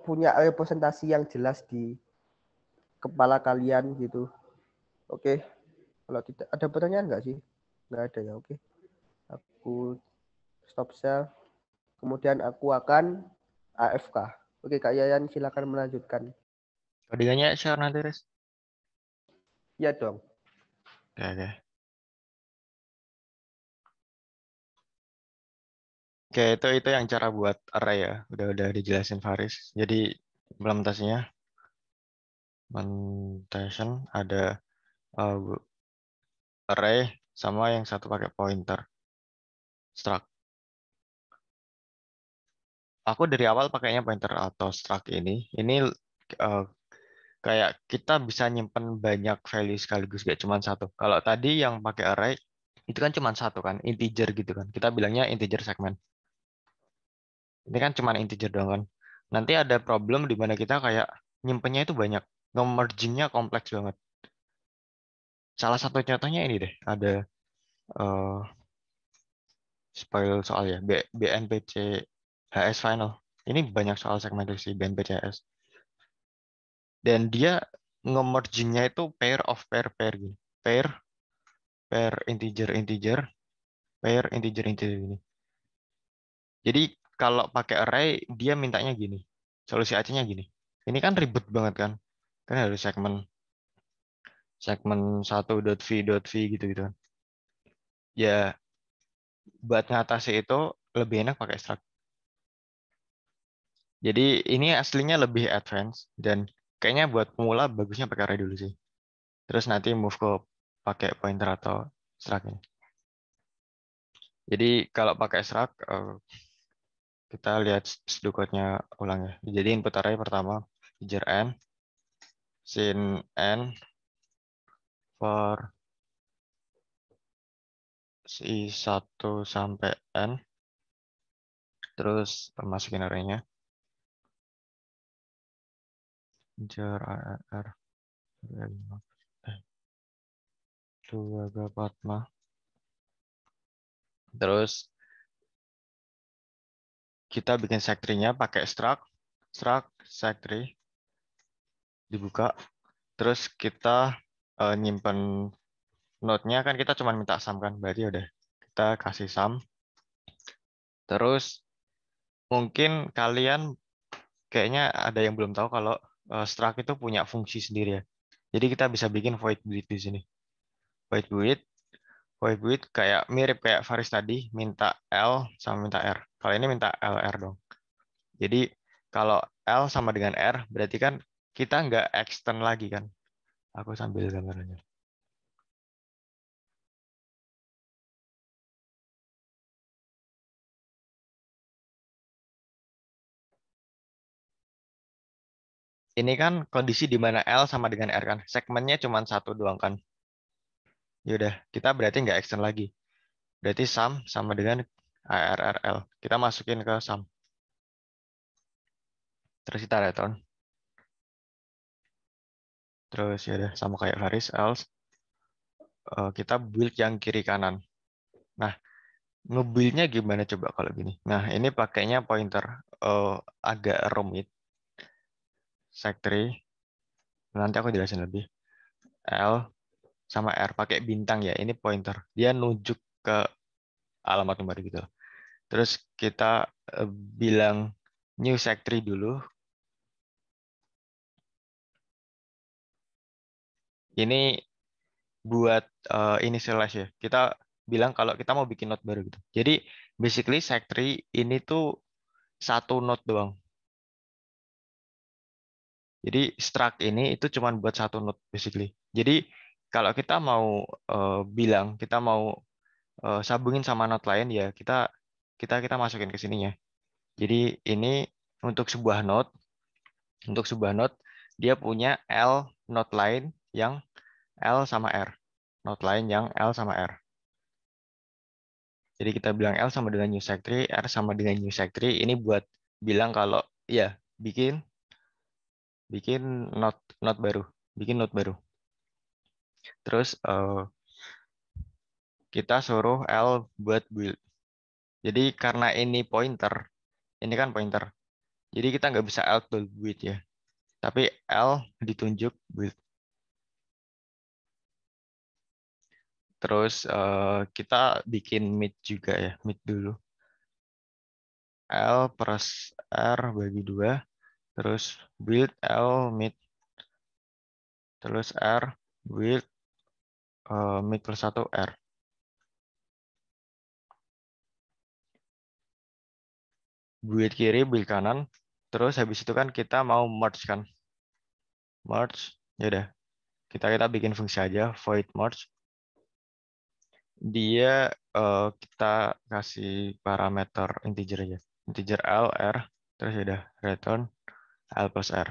punya representasi yang jelas di kepala kalian gitu. Oke, kalau tidak ada pertanyaan nggak sih? Nggak ada ya. Oke, aku stop share. Kemudian aku akan AFK. Oke, Kak Yayan silakan melanjutkan.
Codingannya share nanti, Riz.
Ya dong.
Oke. Oke, itu yang cara buat array ya. Udah dijelasin Faris. Jadi implementasinya ada array sama yang satu pakai pointer struct. Aku dari awal pakainya pointer atau struct ini. Ini kayak kita bisa nyimpen banyak value sekaligus, gak cuma satu. Kalau tadi yang pakai array itu kan cuma satu kan, integer gitu kan. Kita bilangnya integer segmen. Ini kan cuma integer doang kan. Nanti ada problem di mana kita kayak nyimpennya itu banyak, nge-merging-nya kompleks banget. Salah satu contohnya ini deh, ada spoil soal ya, BNPC HS final. Ini banyak soal segmentasi BNPC HS. Dan dia nge-merging-nya itu pair of pair gitu. Pair integer pair integer ini. Jadi kalau pakai array dia mintanya gini. Solusi AC-nya gini. Ini kan ribet banget kan. Kan harus segmen 1.v gitu kan. Ya buat ngatasi itu lebih enak pakai struct. Jadi ini aslinya lebih advance dan kayaknya buat pemula bagusnya pakai array dulu sih. Terus nanti move ke pakai pointer atau struct ini. Jadi kalau pakai struct kita lihat code-nya ulang ya. Jadi input array pertama integer n, sin n for si 1 sampai n, terus masukin array-nya. Integer arr 2 Terus kita bikin seg-tree-nya pakai struct seg-tree dibuka. Terus kita nyimpen node-nya kan kita cuma minta sum kan, berarti udah kita kasih sum. Terus mungkin kalian kayaknya ada yang belum tahu kalau struct itu punya fungsi sendiri ya. Jadi kita bisa bikin void void di sini. Void void kayak mirip kayak Faris tadi, minta L sama minta R. Kalau ini minta LR dong. Jadi kalau L sama dengan R, berarti kan kita nggak extend lagi kan. Aku sambil gambarnya. Ini kan kondisi di mana L sama dengan R kan. Segmennya cuma satu doang kan. Yaudah, kita berarti nggak extend lagi. Berarti sum sama dengan ARRL. Kita masukin ke sum. Terus kita return. Terus ya udah sama kayak Faris, else kita build yang kiri kanan. Nah, Ngebuildnya gimana coba kalau gini? Nah, ini pakainya pointer agak rumit. Sec3. Nanti aku jelasin lebih. L sama R pakai bintang ya. Ini pointer. Dia nunjuk ke alamat nomor gitu. Terus kita bilang new sec3 dulu. Ini buat initialize ya. Kita bilang kalau kita mau bikin node baru gitu. Jadi basically sec3 ini tuh satu node doang. Jadi struct ini itu cuma buat satu node basically. Jadi kalau kita mau bilang kita mau sambungin sama node lain ya kita masukin ke sininya. Jadi ini untuk sebuah node dia punya L node lain yang L sama R. Node lain yang L sama R. Jadi kita bilang L sama dengan new sec3, R sama dengan new sec3 ini buat bilang kalau ya bikin bikin node baru, bikin node baru. Terus kita suruh L buat build. Jadi karena ini kan pointer. Jadi kita nggak bisa L build ya. Tapi L ditunjuk build. Terus kita bikin mid juga ya, mid dulu. L plus R bagi 2. Terus build L mid. Terus R build mid plus 1 R. Build kiri, build kanan. Terus habis itu kan kita mau merge kan. Merge, ya udah. Kita bikin fungsi aja void merge. Dia kita kasih parameter integer aja. Integer L, R, terus ya udah return L plus R.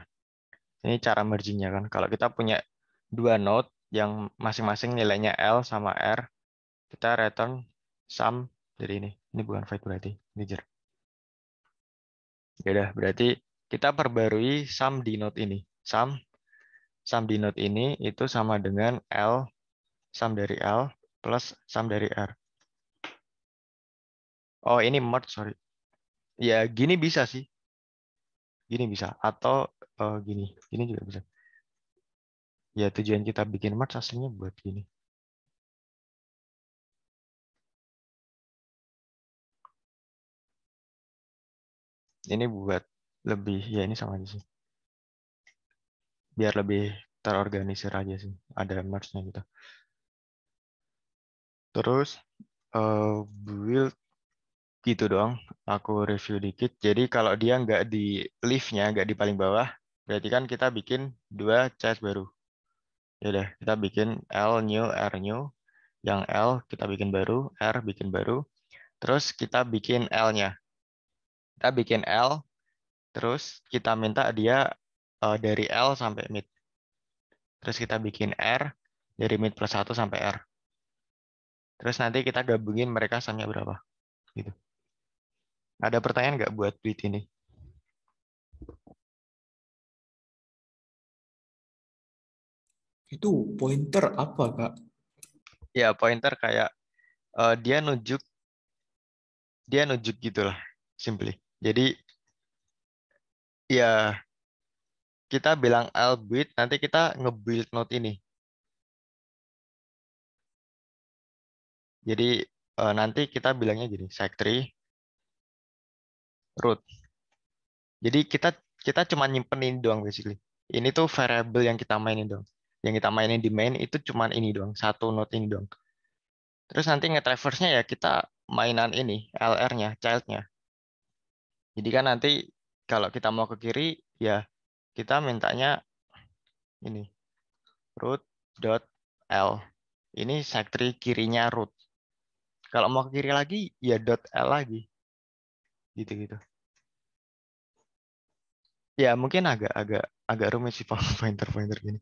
Ini cara mergingnya kan. Kalau kita punya dua node yang masing-masing nilainya L sama R, kita return sum dari ini. Ini bukan void berarti integer. Ya udah, berarti kita perbarui sum di node ini. Sum di node ini itu sama dengan L sum dari L plus sum dari R. Oh, ini merge, sorry. Ya, gini bisa sih. Gini bisa. Atau gini. Gini juga bisa. Ya, tujuan kita bikin merge aslinya buat gini. Ini buat lebih, ya ini sama aja sih. Biar lebih terorganisir aja sih. Ada merge-nya gitu. Terus, build gitu doang. Aku review dikit. Jadi kalau dia nggak di leaf-nya, nggak di paling bawah, berarti kan kita bikin dua child baru. Ya udah, kita bikin L new, R new. Yang L kita bikin baru, R bikin baru. Terus kita bikin L-nya. Kita bikin L, terus kita minta dia dari L sampai mid. Terus kita bikin R, dari mid plus 1 sampai R. Terus nanti kita gabungin mereka samanya berapa. Gitu. Ada pertanyaan nggak buat build ini?
Itu pointer apa, Kak?
Ya, pointer kayak dia nunjuk gitulah, simply. Jadi ya kita bilang L build, nanti kita nge-build node ini. Jadi nanti kita bilangnya gini, sec3 root. Jadi kita kita cuma nyimpenin doang basically. Ini tuh variable yang kita mainin doang. Yang kita mainin di main itu cuma ini doang, satu node ini doang. Terus nanti nge-traverse-nya ya kita mainan ini, LR-nya, child-nya. Jadi kan nanti kalau kita mau ke kiri, ya kita mintanya ini, root dot L. Ini sec3 kirinya root. Kalau mau ke kiri lagi, ya dot L lagi. Gitu-gitu. Ya mungkin agak rumit sih pointer-pointer gini.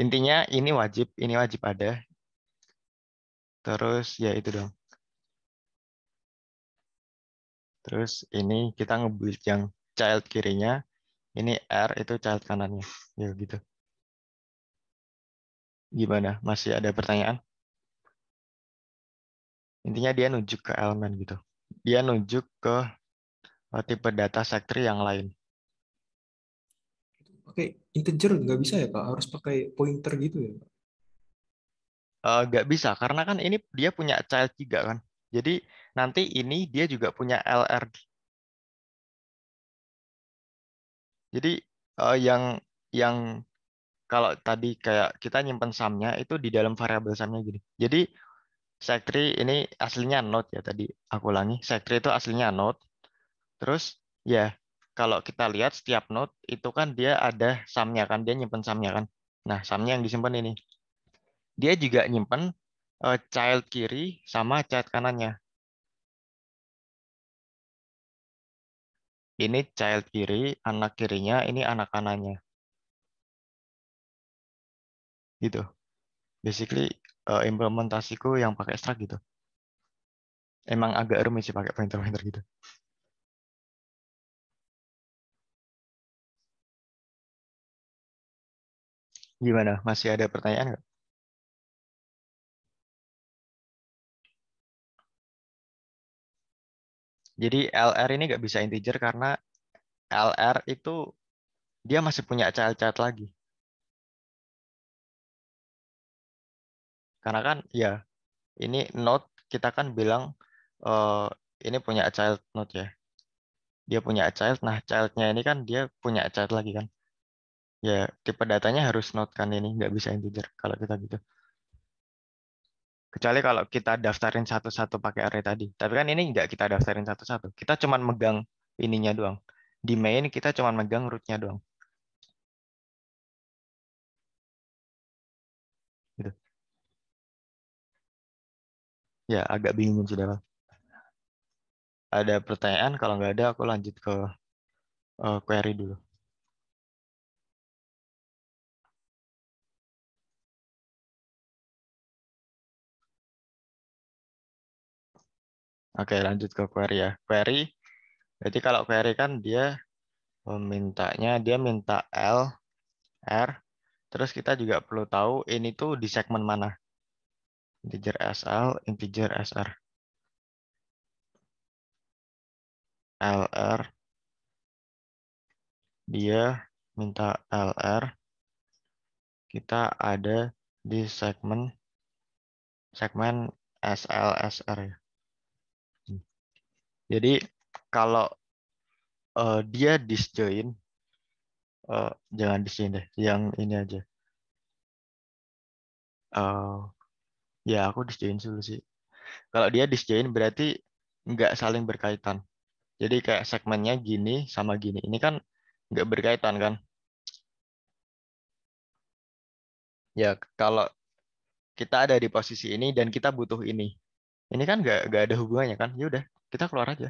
Intinya ini wajib ada. Terus ya itu dong. Terus ini kita nge-build yang child kirinya, ini R itu child kanannya. Ya gitu. Gimana? Masih ada pertanyaan? Intinya dia nunjuk ke elemen gitu. Dia nunjuk ke tipe data sector yang lain.
Pakai integer nggak bisa ya Kak? Harus pakai pointer gitu ya Kak?
Nggak bisa, karena kan ini dia punya child juga kan. Jadi nanti ini dia juga punya LR. Jadi yang kalau tadi kayak kita nyimpen sumnya itu di dalam variabel sumnya gini. Jadi secretary ini aslinya node ya tadi aku ulangi. Secretary itu aslinya node. Terus ya kalau kita lihat setiap node itu kan dia ada sumnya kan, dia nyimpen sumnya kan. Nah sumnya yang disimpan ini. Dia juga nyimpen child kiri sama child kanannya. Ini child kiri, anak kirinya, ini anak kanannya. Gitu. Basically implementasiku yang pakai struct gitu. Emang agak rumit sih pakai pointer-pointer gitu. Gimana? Masih ada pertanyaan nggak? Jadi LR ini nggak bisa integer karena LR itu dia masih punya child-child lagi. Karena kan ya ini node kita kan bilang eh, ini punya child node ya. Dia punya child, nah childnya ini kan dia punya child lagi kan. Ya tipe datanya harus node kan ini nggak bisa integer kalau kita gitu. Kecuali kalau kita daftarin satu-satu pakai array tadi. Tapi kan ini nggak kita daftarin satu-satu. Kita cuman megang ininya doang. Di main kita cuman megang rootnya doang. Gitu. Ya agak bingung sudah. Ada pertanyaan? Kalau nggak ada aku lanjut ke query dulu. Oke lanjut ke query ya. Query, berarti kalau query kan dia dia minta L, R, terus kita juga perlu tahu ini tuh di segmen mana. Integer SL, integer SR. LR, dia minta LR, kita ada di segmen SL, SR ya. Jadi kalau dia disjoin, jangan disjoin deh, yang ini aja. Ya aku disjoin dulu sih. Kalau dia disjoin berarti nggak saling berkaitan. Jadi kayak segmennya gini sama gini. Ini kan nggak berkaitan kan? Ya kalau kita ada di posisi ini dan kita butuh ini. Ini kan nggak ada hubungannya kan? Ya udah, kita keluar aja.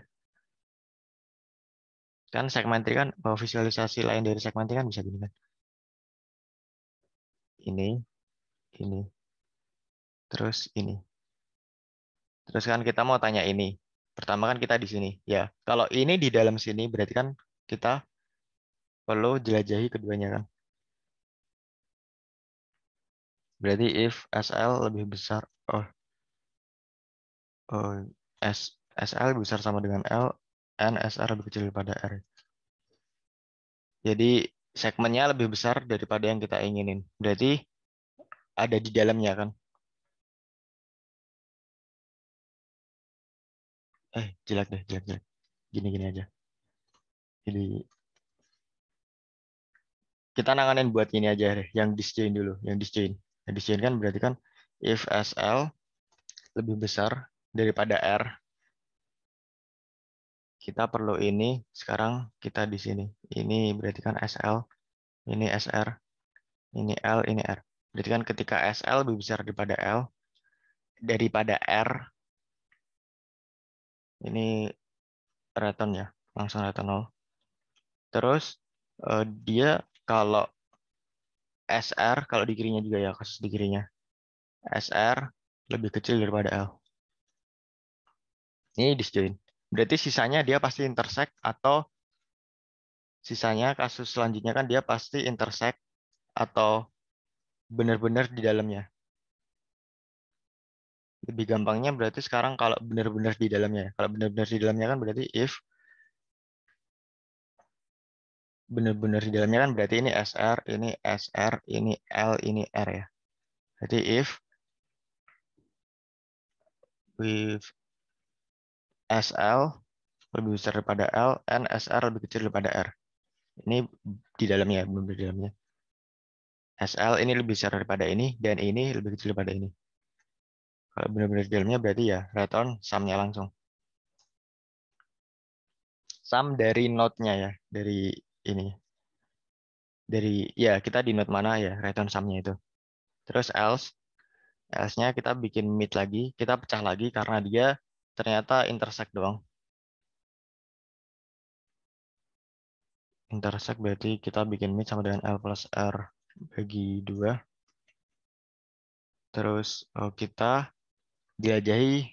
Kan segmentri kan visualisasi lain dari segmentri kan bisa gini kan? Ini, terus ini. Terus kan kita mau tanya ini. Pertama kan kita di sini. Ya, kalau ini di dalam sini berarti kan kita perlu jelajahi keduanya kan. Berarti if SL lebih besar, oh SL lebih besar sama dengan L, and SR lebih kecil daripada R. Jadi segmennya lebih besar daripada yang kita inginin. Berarti ada di dalamnya kan. Jelek deh, jelek, jelek. Gini-gini aja. Jadi kita nanganin buat ini aja deh, yang disjoin dulu, yang disjoin. Yang disjoin kan berarti kan if SL lebih besar daripada R, kita perlu ini, sekarang kita di sini. Ini berarti kan SL, ini SR, ini L, ini R. Berarti kan ketika SL lebih besar daripada R, ini return ya, langsung return 0. Terus dia kalau SR, kalau di kirinya juga ya, kasus di kirinya. SR lebih kecil daripada L. Ini disjoin. Berarti sisanya dia pasti intersect atau sisanya kasus selanjutnya kan dia pasti intersect atau benar-benar di dalamnya. Lebih gampangnya berarti sekarang kalau benar-benar di dalamnya. Kalau benar-benar di dalamnya kan berarti if benar-benar di dalamnya kan berarti ini SR, ini L, ini R ya. Jadi if with SL lebih besar daripada L, and SR lebih kecil daripada R. Ini di dalamnya, belum di dalamnya. SL ini lebih besar daripada ini, dan ini lebih kecil daripada ini. Kalau benar-benar di dalamnya berarti ya return sum-nya langsung. Sum dari node-nya ya, dari ini. Dari ya kita di node mana ya, return sum-nya itu. Terus else-nya kita bikin mid lagi, kita pecah lagi karena dia ternyata intersect doang. Intersect berarti kita bikin mid sama dengan L plus R bagi 2. Terus kita jelajahi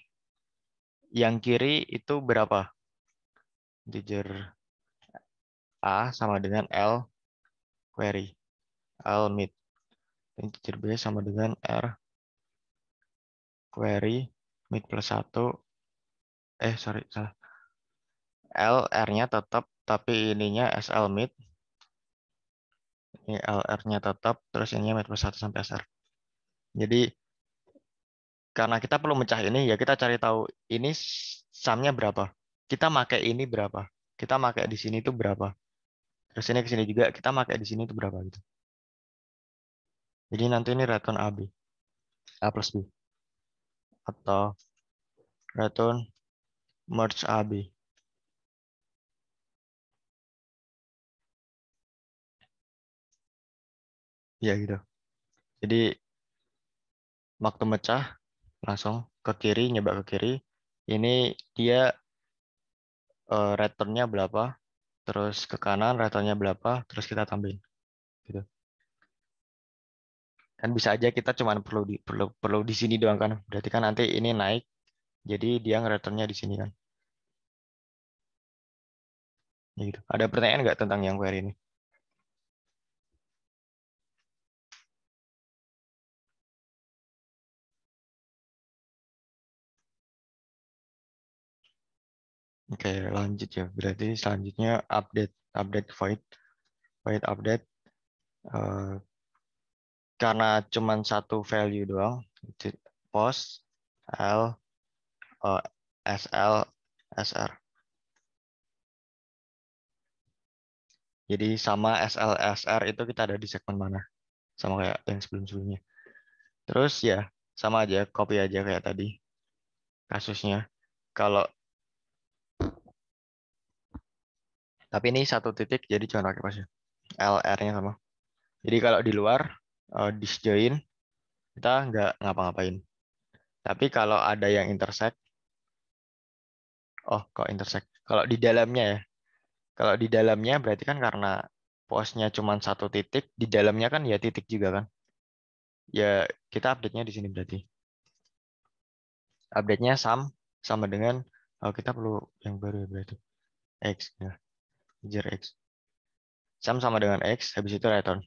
yang kiri itu berapa? Integer A sama dengan L query. L mid. Integer B sama dengan R query mid plus 1. Sorry, salah. L R-nya tetap, tapi ininya SL mid. Ini LR-nya tetap, terus ininya mid plus 1 sampai SR. Jadi, karena kita perlu mecah ini, ya kita cari tahu ini sum-nya berapa. Kita pakai ini berapa. Kita pakai di sini itu berapa. Terus ini ke sini juga, kita pakai di sini itu berapa gitu. Jadi nanti ini return AB. A plus B. Atau return merge AB. Ya gitu. Jadi waktu mecah langsung ke kiri, nyoba ke kiri. Ini dia returnnya berapa, terus ke kanan returnnya berapa, terus kita tambahin. Gitu. Kan bisa aja kita cuma perlu di sini doang kan. Berarti kan nanti ini naik, jadi dia nge-returnnya di sini kan. Ya gitu. Ada pertanyaan nggak tentang yang query ini? Oke, lanjut ya. Berarti selanjutnya update void update. Karena cuma satu value doang, post L SL SR. Jadi sama SL SR itu kita ada di segmen mana? Sama kayak yang sebelum-sebelumnya. Terus ya sama aja, copy aja kayak tadi kasusnya. Kalau tapi ini satu titik jadi jangan pakai pas ya. LR-nya sama. Jadi kalau di luar disjoin kita nggak ngapa-ngapain. Tapi kalau ada yang intersect, kok intersect? Kalau di dalamnya ya, kalau di dalamnya berarti kan karena postnya cuma satu titik, di dalamnya kan ya titik juga kan. Ya kita update-nya di sini berarti. Update-nya sama dengan kita perlu yang baru ya berarti. X ya. Integer X. Sama dengan X, habis itu return.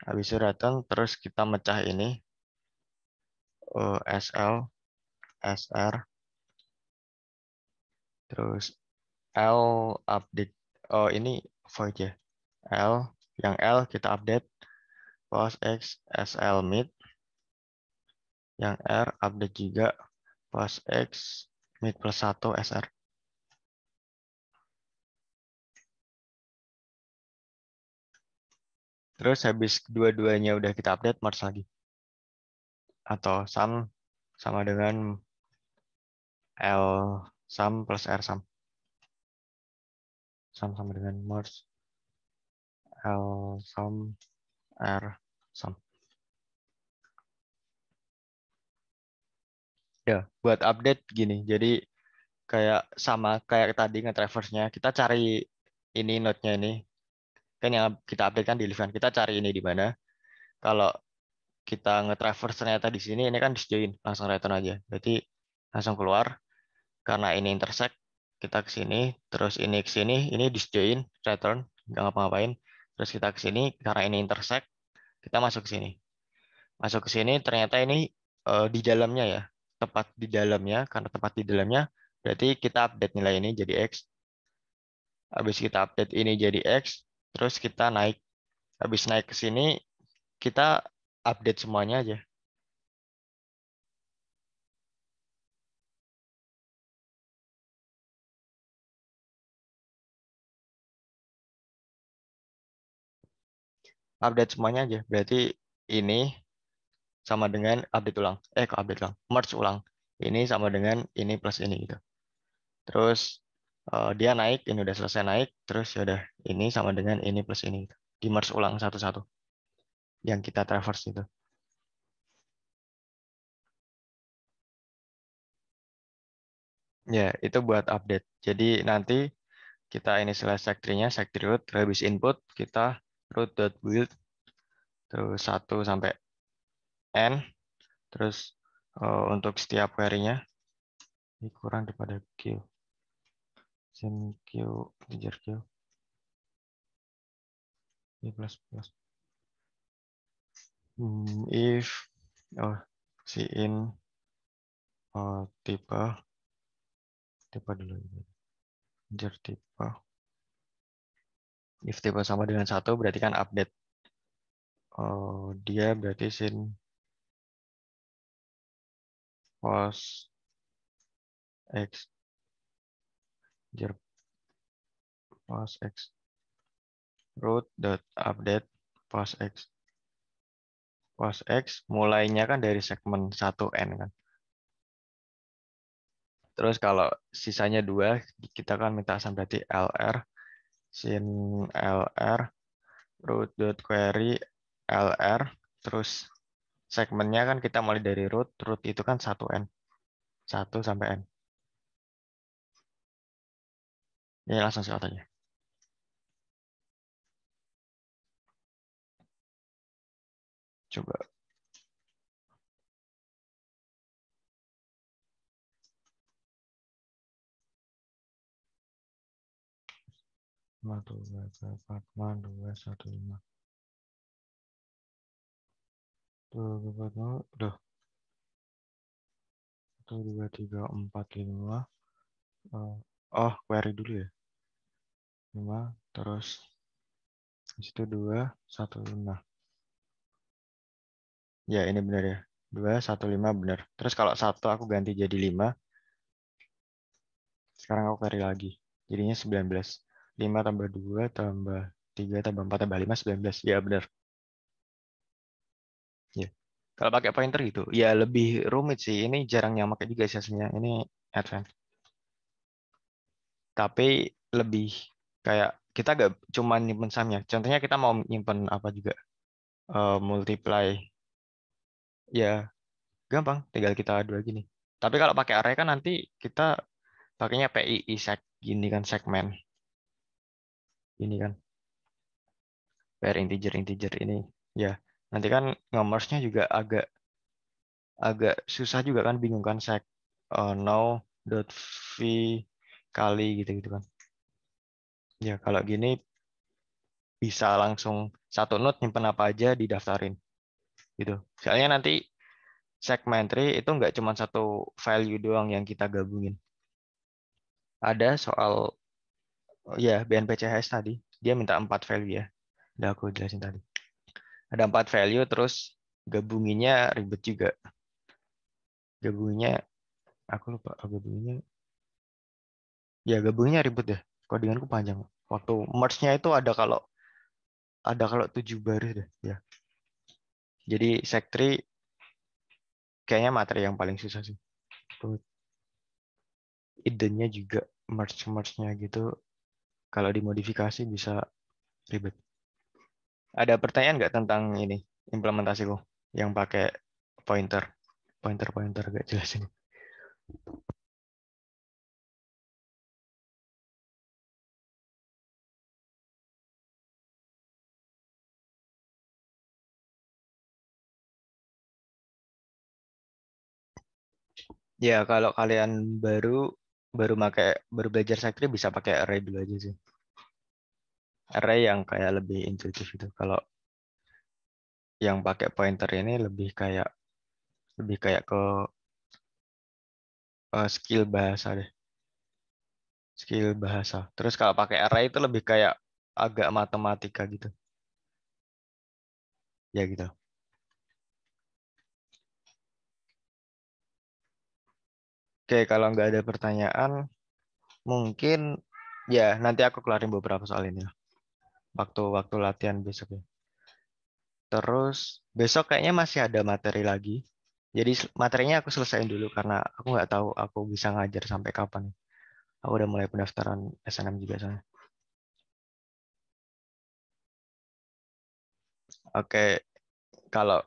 Habis itu return, terus kita mecah ini SL, SR, terus L update. Ini void ya. Yang L kita update post X SL mid. Yang R update juga post X mid plus 1 SR. Terus habis dua-duanya udah kita update, merge lagi. Atau sama dengan L sum plus R sum. Sama dengan merge L sum R sum. Ya, buat update gini. Jadi kayak sama kayak tadi nge-traverse-nya. Kita cari ini node-nya ini. Kan yang kita update kan di list kan. Kita cari ini di mana. Kalau kita nge-traverse ternyata di sini, ini kan disjoin. Langsung return aja. Berarti langsung keluar. Karena ini intersect, kita ke sini. Terus ini ke sini. Ini disjoin, return. Nggak ngapa-ngapain. Terus kita ke sini. Karena ini intersect, kita masuk ke sini. Masuk ke sini, ternyata ini di dalamnya ya, tepat di dalamnya, karena tepat di dalamnya berarti kita update nilai ini jadi X. Habis kita update ini jadi X, terus kita naik. Habis naik ke sini, kita update semuanya aja. Update semuanya aja. Berarti ini sama dengan update ulang. Kok update ulang? Merge ulang. Ini sama dengan ini plus ini gitu. Terus dia naik, ini udah selesai naik. Terus ya udah ini sama dengan ini plus ini gitu. Di merge ulang satu-satu. Yang kita traverse itu. Ya, itu buat update. Jadi nanti kita ini selesai sec tree-nya, sec tree root, habis input kita root.build terus 1 sampai n. Terus untuk setiap query-nya ini kurang daripada Q. Sin Q, integer Q. Ini plus plus. If si in tipe dulu. Integer tipe. If tipe sama dengan 1 berarti kan update. Dia berarti sin pos X. Integer pos X. Root dot update pos X. Pos X mulainya kan dari segmen 1N kan. Terus kalau sisanya 2, kita kan minta asal berarti LR sin LR root.query LR, terus segmennya kan kita mulai dari root itu kan 1N. 1 sampai N. Ini langsung short aja. Coba. Udah. 1, 2, 3, 4, 5. Query dulu ya. 5, terus di situ 2, 1, 5. Ya, ini benar ya. 2, 1, 5 benar. Terus kalau 1 aku ganti jadi 5. Sekarang aku query lagi. Jadinya 19. 5 tambah 2 tambah 3 tambah 4 tambah 5, 19. Ya, benar. Ya. Kalau pakai pointer gitu, ya lebih rumit sih. Ini jarang yang pakai juga sih aslinya. Ini advance. Tapi lebih kayak kita gak cuma nyimpen sumnya. Contohnya kita mau nyimpen apa juga. Multiply. Ya, gampang. Tinggal kita adu lagi nih. Tapi kalau pakai array kan nanti kita pakainya PII seg. Gini kan segmen. Ini kan. Per integer ini. Ya, nanti kan nge-merge-nya juga agak susah juga kan, bingung kan seg now.v kali gitu kan. Ya, kalau gini bisa langsung satu node nyimpen apa aja didaftarin gitu. Soalnya nanti segmen tree itu nggak cuma satu value doang yang kita gabungin. Ada soal ya BNPCHS tadi, dia minta 4 value ya. Udah aku jelasin tadi. Ada 4 value terus gabunginnya ribet juga. Gabunginnya aku lupa gabunginnya. Ya gabunginnya ribet deh. Codinganku panjang. Waktu merge-nya itu ada kalau 7 baris deh ya. Jadi seg tree kayaknya materi yang paling susah sih. Idenya juga merge-nya gitu. Kalau dimodifikasi bisa ribet. Ada pertanyaan nggak tentang ini implementasiku yang pakai pointer, pointer gak jelas ini. Ya kalau kalian baru belajar seg tree bisa pakai array dulu aja sih. Array yang kayak lebih intuitif itu. Kalau yang pakai pointer ini lebih kayak Lebih kayak ke skill bahasa deh. Skill bahasa. Terus kalau pakai array itu lebih kayak agak matematika gitu. Ya gitu. Oke, kalau nggak ada pertanyaan, mungkin ya nanti aku kelarin beberapa soal ini lah. Waktu-waktu latihan besok ya. Terus besok kayaknya masih ada materi lagi. Jadi materinya aku selesaiin dulu karena aku nggak tahu aku bisa ngajar sampai kapan. Aku udah mulai pendaftaran SNM juga sana. Oke, kalau